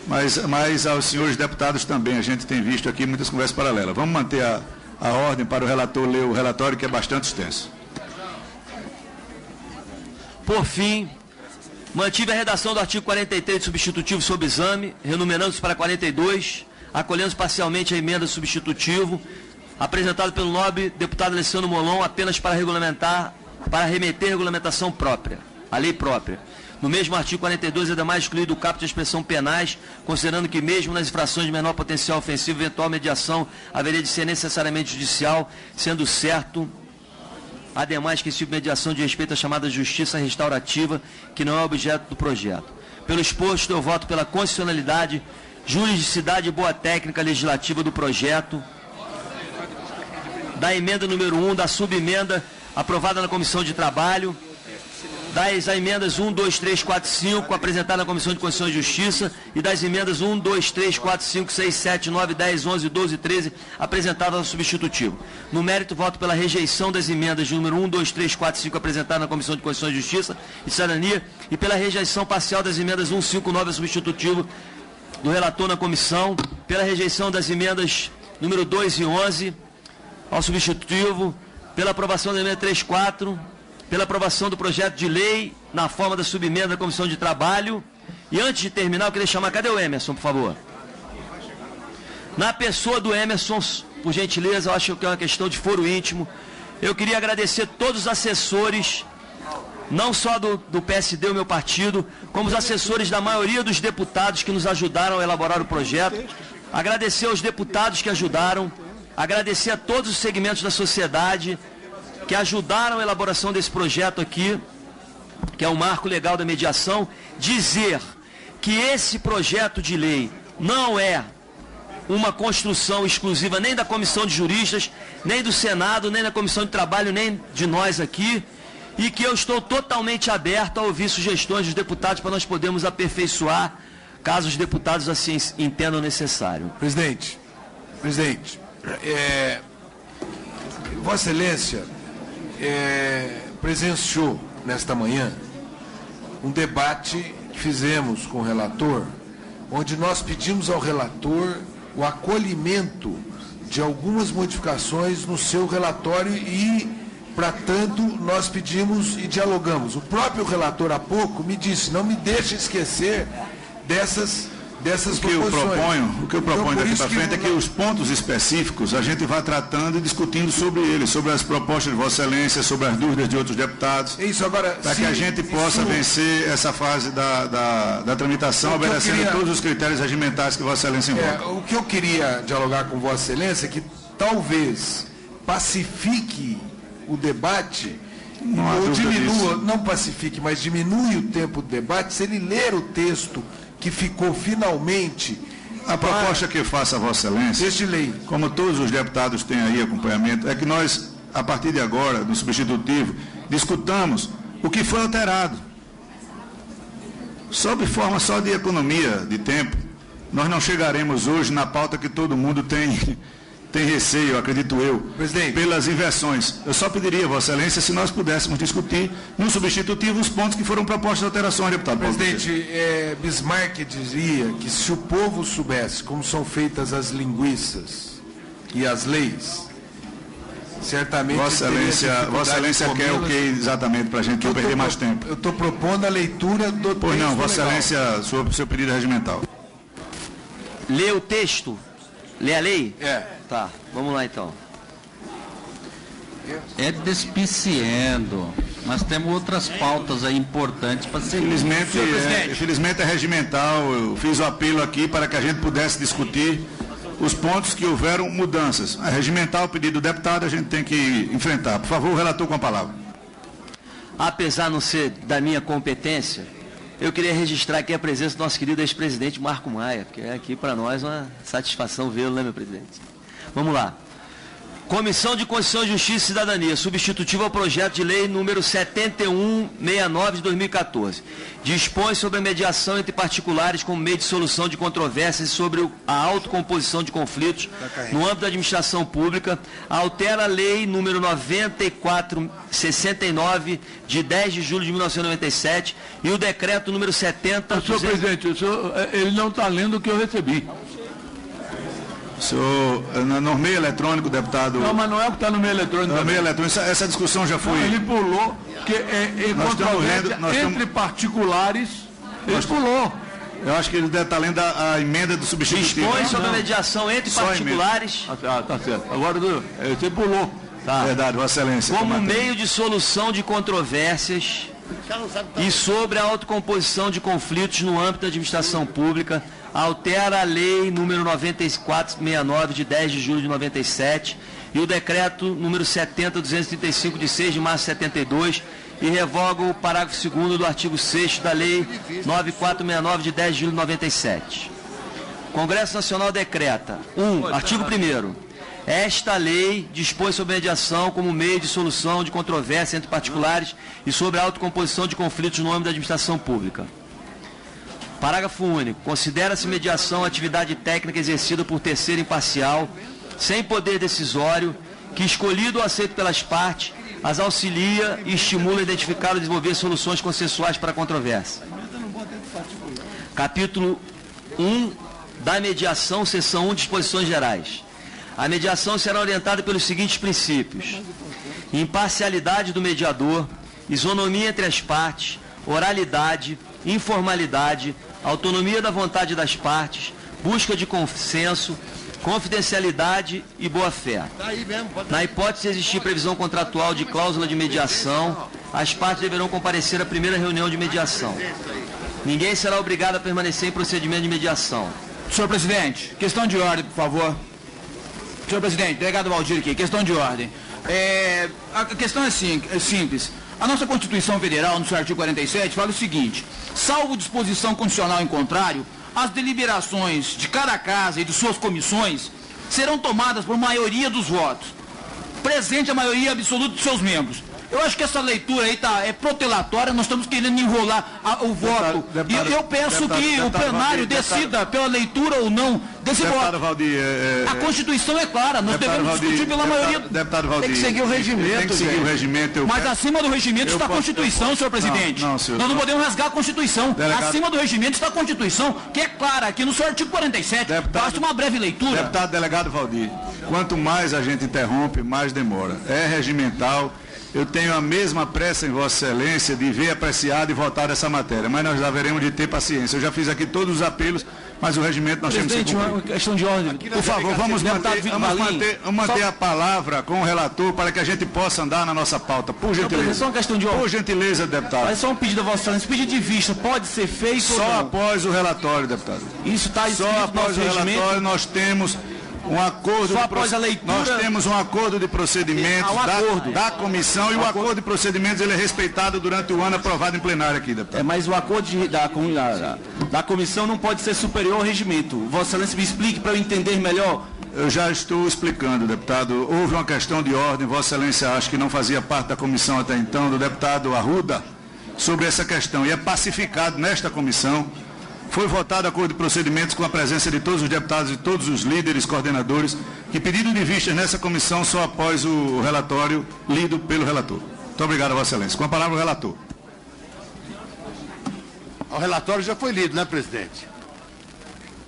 Mas aos senhores deputados também, a gente tem visto aqui muitas conversas paralelas. Vamos manter a ordem para o relator ler o relatório, que é bastante extenso. Por fim, mantive a redação do artigo 43 substitutivo sob exame, renumerando-se para 42, acolhendo parcialmente a emenda substitutivo, apresentado pelo nobre deputado Alessandro Molon, apenas para remeter regulamentação própria, a lei própria. No mesmo artigo 42, é demais excluído o caput de expressão penais, considerando que mesmo nas infrações de menor potencial ofensivo, eventual mediação haveria de ser necessariamente judicial, sendo certo, ademais, que esse tipo de mediação de respeito à chamada justiça restaurativa, que não é objeto do projeto. Pelo exposto, eu voto pela constitucionalidade, juridicidade e boa técnica legislativa do projeto, da emenda número 1, da subemenda aprovada na Comissão de Trabalho, das emendas 1, 2, 3, 4, 5, apresentada na Comissão de Constituição e Justiça, e das emendas 1, 2, 3, 4, 5, 6, 7, 9, 10, 11, 12 e 13, apresentadas ao substitutivo. No mérito, voto pela rejeição das emendas de número 1, 2, 3, 4, 5, apresentadas na Comissão de Constituição e Justiça e Cidadania, e pela rejeição parcial das emendas 1, 5, 9 ao substitutivo do relator na comissão, pela rejeição das emendas número 2 e 11 ao substitutivo, pela aprovação da emenda 3, 4, pela aprovação do projeto de lei na forma da subemenda da Comissão de Trabalho. E antes de terminar, eu queria chamar, cadê o Emerson, por favor? Na pessoa do Emerson, por gentileza, eu acho que é uma questão de foro íntimo, eu queria agradecer todos os assessores, não só do PSD, o meu partido, como os assessores da maioria dos deputados que nos ajudaram a elaborar o projeto, agradecer aos deputados que ajudaram, agradecer a todos os segmentos da sociedade que ajudaram a elaboração desse projeto aqui, que é o marco legal da mediação, dizer que esse projeto de lei não é uma construção exclusiva nem da Comissão de Juristas, nem do Senado, nem da Comissão de Trabalho, nem de nós aqui, e que eu estou totalmente aberto a ouvir sugestões dos deputados para nós podermos aperfeiçoar, caso os deputados assim entendam necessário. Presidente, Vossa Excelência presenciou nesta manhã um debate que fizemos com o relator, onde nós pedimos ao relator o acolhimento de algumas modificações no seu relatório e, para tanto, nós pedimos e dialogamos. O próprio relator há pouco me disse, não me deixe esquecer dessas proposições. O que eu proponho daqui para frente é que os pontos específicos a gente vá tratando e discutindo sobre eles, sobre as propostas de Vossa Excelência, sobre as dúvidas de outros deputados. Isso, agora, para que a gente possa vencer essa fase da tramitação, obedecendo todos os critérios regimentares que Vossa Excelência invoca. O que eu queria dialogar com Vossa Excelência é que talvez pacifique o debate ou diminua, não pacifique, mas diminui o tempo do debate, se ele ler o texto que ficou finalmente... A proposta que eu faço a Vossa Excelência, texto de lei, como todos os deputados têm aí acompanhamento, é que nós, a partir de agora, no substitutivo, discutamos o que foi alterado. Sob forma só de economia de tempo, nós não chegaremos hoje na pauta que todo mundo tem receio, acredito eu, presidente, pelas inversões. Eu só pediria, Vossa Excelência, se nós pudéssemos discutir no substitutivo os pontos que foram propostos de alterações, deputado. Presidente, Bismarck dizia que se o povo soubesse como são feitas as linguiças e as leis, certamente... Vossa Excelência quer o que exatamente para a gente não perder mais tempo? Eu estou propondo a leitura do texto. Pois não, Vossa Excelência, sobre o seu pedido regimental. Lê o texto? Lê a lei? Tá, vamos lá então. É despiciando. Nós temos outras pautas aí importantes para ser... Infelizmente é regimental. Eu fiz o apelo aqui para que a gente pudesse discutir os pontos que houveram mudanças. É regimental, o pedido do deputado, a gente tem que enfrentar. Por favor, o relator com a palavra. Apesar de não ser da minha competência, eu queria registrar aqui a presença do nosso querido ex-presidente Marco Maia, que é aqui para nós uma satisfação vê-lo, né, meu presidente? Vamos lá. Comissão de Constituição, Justiça e Cidadania, substitutivo ao projeto de lei número 7169 de 2014. Dispõe sobre a mediação entre particulares como meio de solução de controvérsias e sobre a autocomposição de conflitos no âmbito da administração pública. Altera a lei número 9469 de 10 de julho de 1997 e o decreto número 70... Senhor presidente, ele não está lendo o que eu recebi. Senhor, no meio eletrônico, deputado... Não, mas não é o que está no meio eletrônico. No meio eletrônico, essa discussão já foi... Não, ele pulou, que entre particulares, ele pulou. Eu acho que ele deve estar lendo a emenda do substitutivo. Dispõe sobre a mediação entre particulares... Tá certo. Agora você pulou. Tá. Verdade, Vossa Excelência. Como meio de solução de controvérsias e sobre a autocomposição de conflitos no âmbito da administração pública, altera a lei número 9469 de 10 de julho de 97 e o decreto número 70.235 de 6 de março de 72 e revoga o parágrafo 2º do artigo 6º da lei 9469 de 10 de julho de 97. Congresso Nacional decreta: 1. Artigo 1º. Esta lei dispõe sobre mediação como meio de solução de controvérsia entre particulares e sobre a autocomposição de conflitos no âmbito da administração pública. Parágrafo único. Considera-se mediação atividade técnica exercida por terceiro imparcial, sem poder decisório, que, escolhido ou aceito pelas partes, as auxilia e estimula a identificar ou desenvolver soluções consensuais para a controvérsia. Capítulo 1 da mediação, seção 1, disposições gerais. A mediação será orientada pelos seguintes princípios: imparcialidade do mediador, isonomia entre as partes, oralidade, informalidade, autonomia da vontade das partes, busca de consenso, confidencialidade e boa-fé. Na hipótese de existir previsão contratual de cláusula de mediação, as partes deverão comparecer à primeira reunião de mediação. Ninguém será obrigado a permanecer em procedimento de mediação. Senhor presidente, questão de ordem, por favor. Senhor presidente, delegado Valdir aqui, questão de ordem. A questão é simples. A nossa Constituição Federal, no seu artigo 47, fala o seguinte: salvo disposição constitucional em contrário, as deliberações de cada casa e de suas comissões serão tomadas por maioria dos votos, presente a maioria absoluta dos seus membros. Eu acho que essa leitura aí é protelatória, nós estamos querendo enrolar o voto. E eu peço que o plenário decida pela leitura ou não desse voto. A Constituição é clara, nós devemos discutir pela maioria. Tem que seguir o regimento. Tem que seguir o regimento. Mas acima do regimento está a Constituição, senhor presidente. Nós não podemos rasgar a Constituição. Acima do regimento está a Constituição, que é clara aqui no seu artigo 47. Basta uma breve leitura. Deputado delegado Valdir, quanto mais a gente interrompe, mais demora. É regimental. Eu tenho a mesma pressa em Vossa Excelência de ver apreciado e votar essa matéria, mas nós haveremos de ter paciência. Eu já fiz aqui todos os apelos, mas o regimento nós temos que cumprir. Uma questão de ordem. Por favor, vamos manter a palavra com o relator para que a gente possa andar na nossa pauta. Por gentileza. Só uma questão de ordem. Por gentileza, deputado. Mas só um pedido a Vossa Excelência. Pedido de vista pode ser feito só após o relatório, deputado. Isso está só após o relatório nós temos Um acordo Só após a leitura... Nós temos um acordo de procedimentos da comissão e o acordo de procedimentos ele é respeitado durante o ano aprovado em plenário aqui, deputado. Mas o acordo da comissão não pode ser superior ao regimento. Vossa Excelência me explique para eu entender melhor. Eu já estou explicando, deputado. Houve uma questão de ordem, Vossa Excelência acho que não fazia parte da comissão até então, do deputado Arruda, sobre essa questão. E é pacificado nesta comissão. Foi votado acordo de procedimentos com a presença de todos os deputados e todos os líderes, coordenadores, que pedido de vistas nessa comissão só após o relatório lido pelo relator. Muito obrigado, Vossa Excelência. Com a palavra o relator. O relatório já foi lido, né, presidente?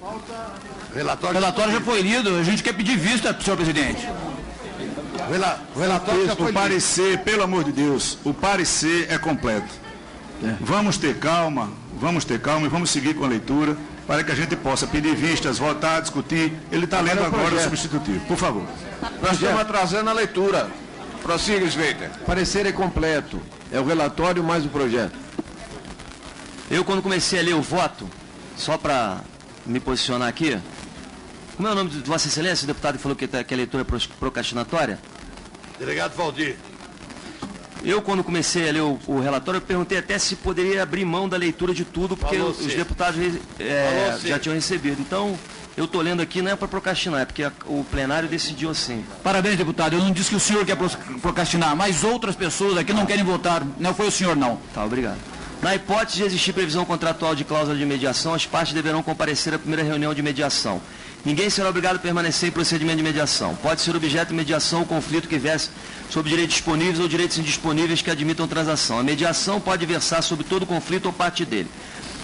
O relatório já foi lido, a gente quer pedir vista, senhor presidente. O relatório já foi lido. O parecer, pelo amor de Deus, o parecer é completo. Vamos ter calma e vamos seguir com a leitura para que a gente possa pedir vistas, votar, discutir. Ele está lendo agora o substitutivo. Por favor. Nós estamos atrasando a leitura. Prossiga, Sveiter. Parecer é completo. É o relatório mais o projeto. Eu, quando comecei a ler o voto, só para me posicionar aqui, como é o nome de Vossa Excelência, o deputado que falou que a leitura é procrastinatória? Delegado Valdir. Eu, quando comecei a ler o relatório, eu perguntei até se poderia abrir mão da leitura de tudo, porque os deputados já tinham recebido. Então, eu estou lendo aqui, não é para procrastinar, é porque o plenário decidiu assim. Parabéns, deputado. Eu não disse que o senhor quer procrastinar, mas outras pessoas aqui não querem votar. Não foi o senhor, não. Tá, obrigado. Na hipótese de existir previsão contratual de cláusula de mediação, as partes deverão comparecer à primeira reunião de mediação. Ninguém será obrigado a permanecer em procedimento de mediação. Pode ser objeto de mediação o conflito que verse sobre direitos disponíveis ou direitos indisponíveis que admitam transação. A mediação pode versar sobre todo conflito ou parte dele.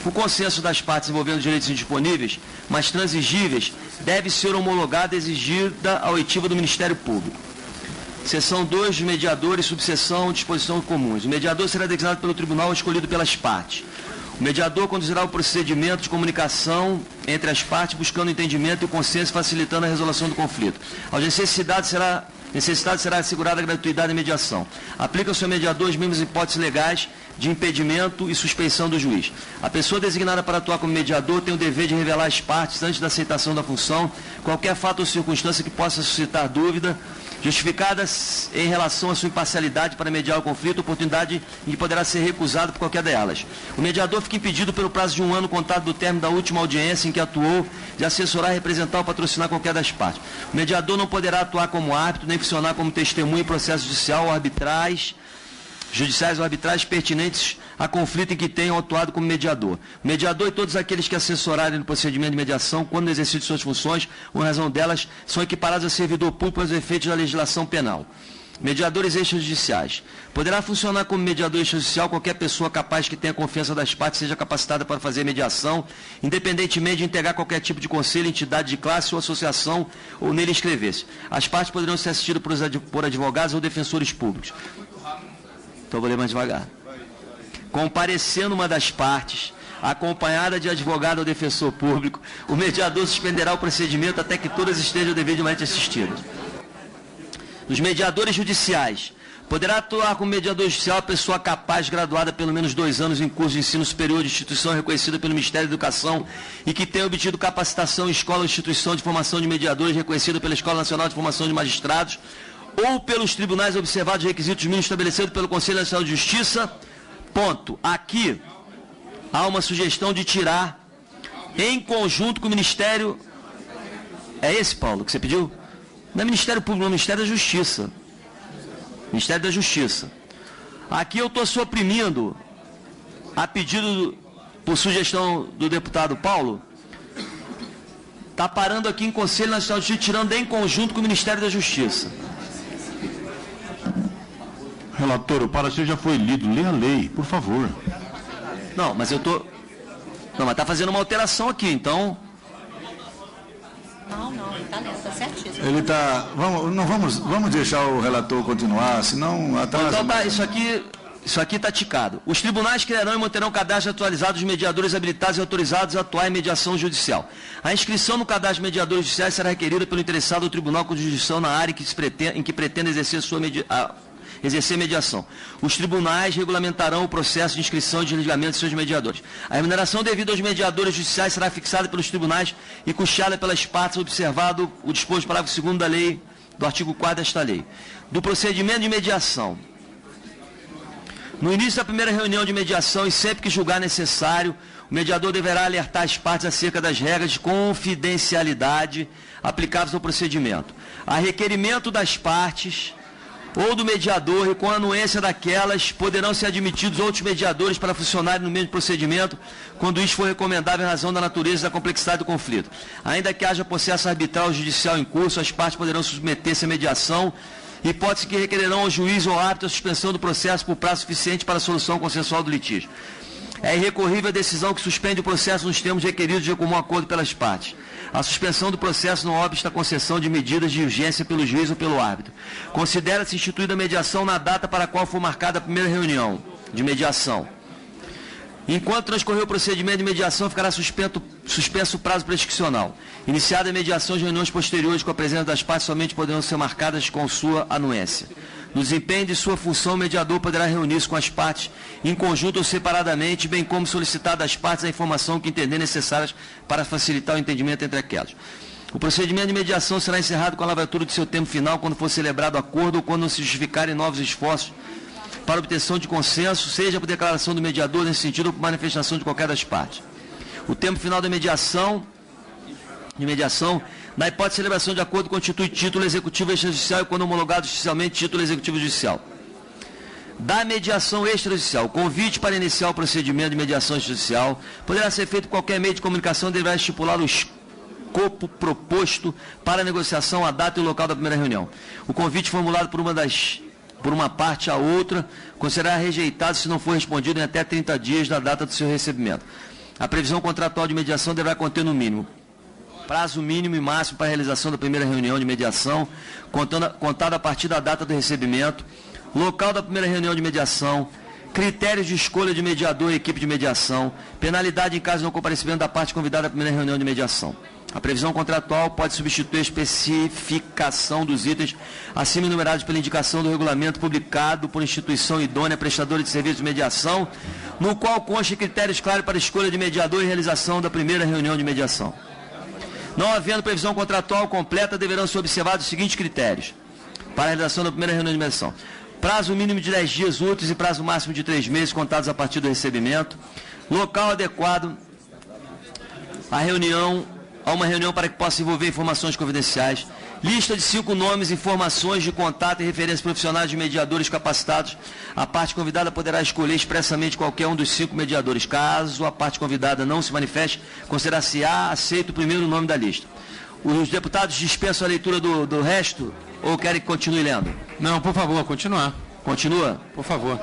O consenso das partes envolvendo direitos indisponíveis, mas transigíveis, deve ser homologado e exigida a oitiva do Ministério Público. Seção 2, dos mediadores, subseção, disposição comuns. O mediador será designado pelo tribunal ou escolhido pelas partes. O mediador conduzirá o procedimento de comunicação entre as partes, buscando entendimento e consenso, facilitando a resolução do conflito. Ao necessidade será assegurada a gratuidade da mediação. Aplica-se ao mediador as mesmas hipóteses legais de impedimento e suspeição do juiz. A pessoa designada para atuar como mediador tem o dever de revelar às partes, antes da aceitação da função, qualquer fato ou circunstância que possa suscitar dúvida, justificadas em relação à sua imparcialidade para mediar o conflito, oportunidade em que poderá ser recusado por qualquer delas. O mediador fica impedido pelo prazo de 1 ano contado do término da última audiência em que atuou de assessorar, representar ou patrocinar qualquer das partes. O mediador não poderá atuar como árbitro, nem funcionar como testemunha em processo judicial ou judiciais ou arbitrais pertinentes a conflito em que tenham atuado como mediador. O mediador e todos aqueles que assessorarem no procedimento de mediação, quando no exercício de suas funções ou em razão delas, são equiparados a servidor público aos efeitos da legislação penal. Mediadores extrajudiciais. Poderá funcionar como mediador extrajudicial qualquer pessoa capaz que tenha confiança das partes seja capacitada para fazer mediação, independentemente de integrar qualquer tipo de conselho, entidade de classe ou associação ou nele inscrever-se. As partes poderão ser assistidas por advogados ou defensores públicos. Então, vou ler mais devagar. Comparecendo uma das partes, acompanhada de advogado ou defensor público, o mediador suspenderá o procedimento até que todas estejam devidamente assistidas. Os mediadores judiciais. Poderá atuar como mediador judicial a pessoa capaz, graduada pelo menos 2 anos em curso de ensino superior de instituição reconhecida pelo Ministério da Educação e que tenha obtido capacitação em escola ou instituição de formação de mediadores reconhecida pela Escola Nacional de Formação de Magistrados, ou pelos tribunais observados requisitos mínimos estabelecidos pelo Conselho Nacional de Justiça. Ponto. Aqui há uma sugestão de tirar, em conjunto com o Ministério... É esse, Paulo, que você pediu? Não é Ministério Público, não é Ministério da Justiça. Ministério da Justiça. Aqui eu estou suprimindo, a pedido, por sugestão do deputado Paulo, está parando aqui em Conselho Nacional de Justiça, tirando em conjunto com o Ministério da Justiça. Relator, o parecer já foi lido. Lê a lei, por favor. Não, mas eu estou... Não, mas está fazendo uma alteração aqui, então... Não, ele está lendo, está certíssimo. Ele está... Vamos deixar o relator continuar, senão atrasa. Então tá, isso aqui está ticado. Os tribunais criarão e manterão cadastro atualizado dos mediadores habilitados e autorizados a atuar em mediação judicial. A inscrição no cadastro de mediadores judiciais será requerida pelo interessado ao tribunal com jurisdição na área em que pretenda exercer sua exercer mediação. Os tribunais regulamentarão o processo de inscrição e desligamento de seus mediadores. A remuneração devida aos mediadores judiciais será fixada pelos tribunais e custeada pelas partes, observado o disposto do parágrafo 2º da lei, do artigo 4º desta lei. Do procedimento de mediação. No início da primeira reunião de mediação e sempre que julgar necessário, o mediador deverá alertar as partes acerca das regras de confidencialidade aplicáveis ao procedimento. A requerimento das partes ou do mediador e com a anuência daquelas, poderão ser admitidos outros mediadores para funcionarem no mesmo procedimento, quando isso for recomendável em razão da natureza e da complexidade do conflito. Ainda que haja processo arbitral judicial em curso, as partes poderão submeter-se à mediação, hipótese que requererão ao juiz ou árbitro a suspensão do processo por prazo suficiente para a solução consensual do litígio. É irrecorrível a decisão que suspende o processo nos termos requeridos de comum acordo pelas partes. A suspensão do processo não obsta a concessão de medidas de urgência pelo juiz ou pelo árbitro. Considera-se instituída a mediação na data para a qual for marcada a primeira reunião de mediação. Enquanto transcorrer o procedimento de mediação, ficará suspenso o prazo prescricional. Iniciada a mediação, as reuniões posteriores com a presença das partes somente poderão ser marcadas com sua anuência. No desempenho de sua função, o mediador poderá reunir-se com as partes em conjunto ou separadamente, bem como solicitar das partes a informação que entender necessárias para facilitar o entendimento entre aquelas. O procedimento de mediação será encerrado com a lavratura de seu termo final quando for celebrado acordo ou quando não se justificarem novos esforços para obtenção de consenso, seja por declaração do mediador nesse sentido ou por manifestação de qualquer das partes. O tempo final da mediação, na hipótese de celebração de acordo, constitui título executivo extrajudicial e, quando homologado judicialmente, título executivo judicial. Da mediação extrajudicial, o convite para iniciar o procedimento de mediação extrajudicial poderá ser feito por qualquer meio de comunicação, deverá estipular o escopo proposto para a negociação, a data e o local da primeira reunião. O convite formulado por uma parte a outra, considerará rejeitado se não for respondido em até 30 dias da data do seu recebimento. A previsão contratual de mediação deverá conter, no mínimo, prazo mínimo e máximo para a realização da primeira reunião de mediação, contado a partir da data do recebimento, local da primeira reunião de mediação, critérios de escolha de mediador e equipe de mediação, penalidade em caso de não comparecimento da parte convidada à primeira reunião de mediação. A previsão contratual pode substituir a especificação dos itens acima enumerados pela indicação do regulamento publicado por instituição idônea prestadora de serviço de mediação, no qual consta critérios claros para a escolha de mediador e realização da primeira reunião de mediação. Não havendo previsão contratual completa, deverão ser observados os seguintes critérios para a realização da primeira reunião de mediação: prazo mínimo de 10 dias úteis e prazo máximo de 3 meses contados a partir do recebimento, local adequado a uma reunião para que possa envolver informações confidenciais, lista de 5 nomes, informações de contato e referências profissionais de mediadores capacitados. A parte convidada poderá escolher expressamente qualquer um dos 5 mediadores. Caso a parte convidada não se manifeste, considerar-se-á aceito o primeiro nome da lista. Os deputados dispensam a leitura do resto ou querem que continue lendo? Não, por favor, continuar. Continua? Por favor.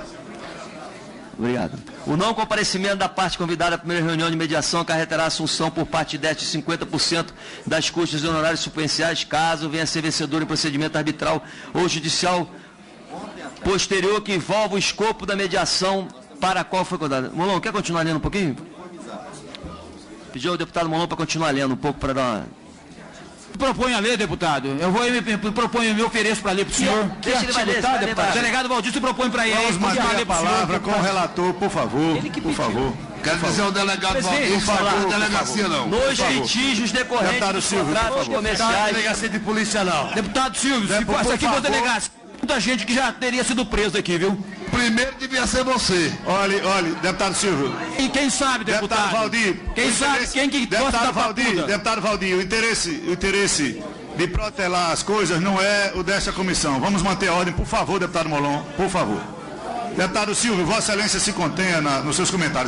Obrigado. O não comparecimento da parte convidada à primeira reunião de mediação acarretará a assunção por parte desta de 50% das custas e honorários superficiais, caso venha a ser vencedor em procedimento arbitral ou judicial posterior que envolva o escopo da mediação para a qual foi convidada. Molon, quer continuar lendo um pouquinho? Pediu ao deputado Molon para continuar lendo um pouco para dar uma... Proponho a ler, deputado. Eu me ofereço para ler para o senhor. Deixa ele vai ler, deputado. O delegado Valdir se propõe para ele. Vamos manter a palavra com o relator, por favor. Por favor. Quero dizer ao delegado Valdir falar da delegacia, não. Nos litígios decorrentes dos contratos comerciais. Delegacia de polícia, não. Deputado Silvio, se fosse aqui para delegacia, muita gente que já teria sido preso aqui, viu? Primeiro devia ser você. Olha, deputado Silvio. E quem sabe, deputado? Deputado Valdir. Quem sabe, quem que gosta da Deputado Valdir, o interesse de protelar as coisas não é o desta comissão. Vamos manter a ordem, por favor, deputado Molon, por favor. Deputado Silvio, Vossa Excelência se contenha nos seus comentários.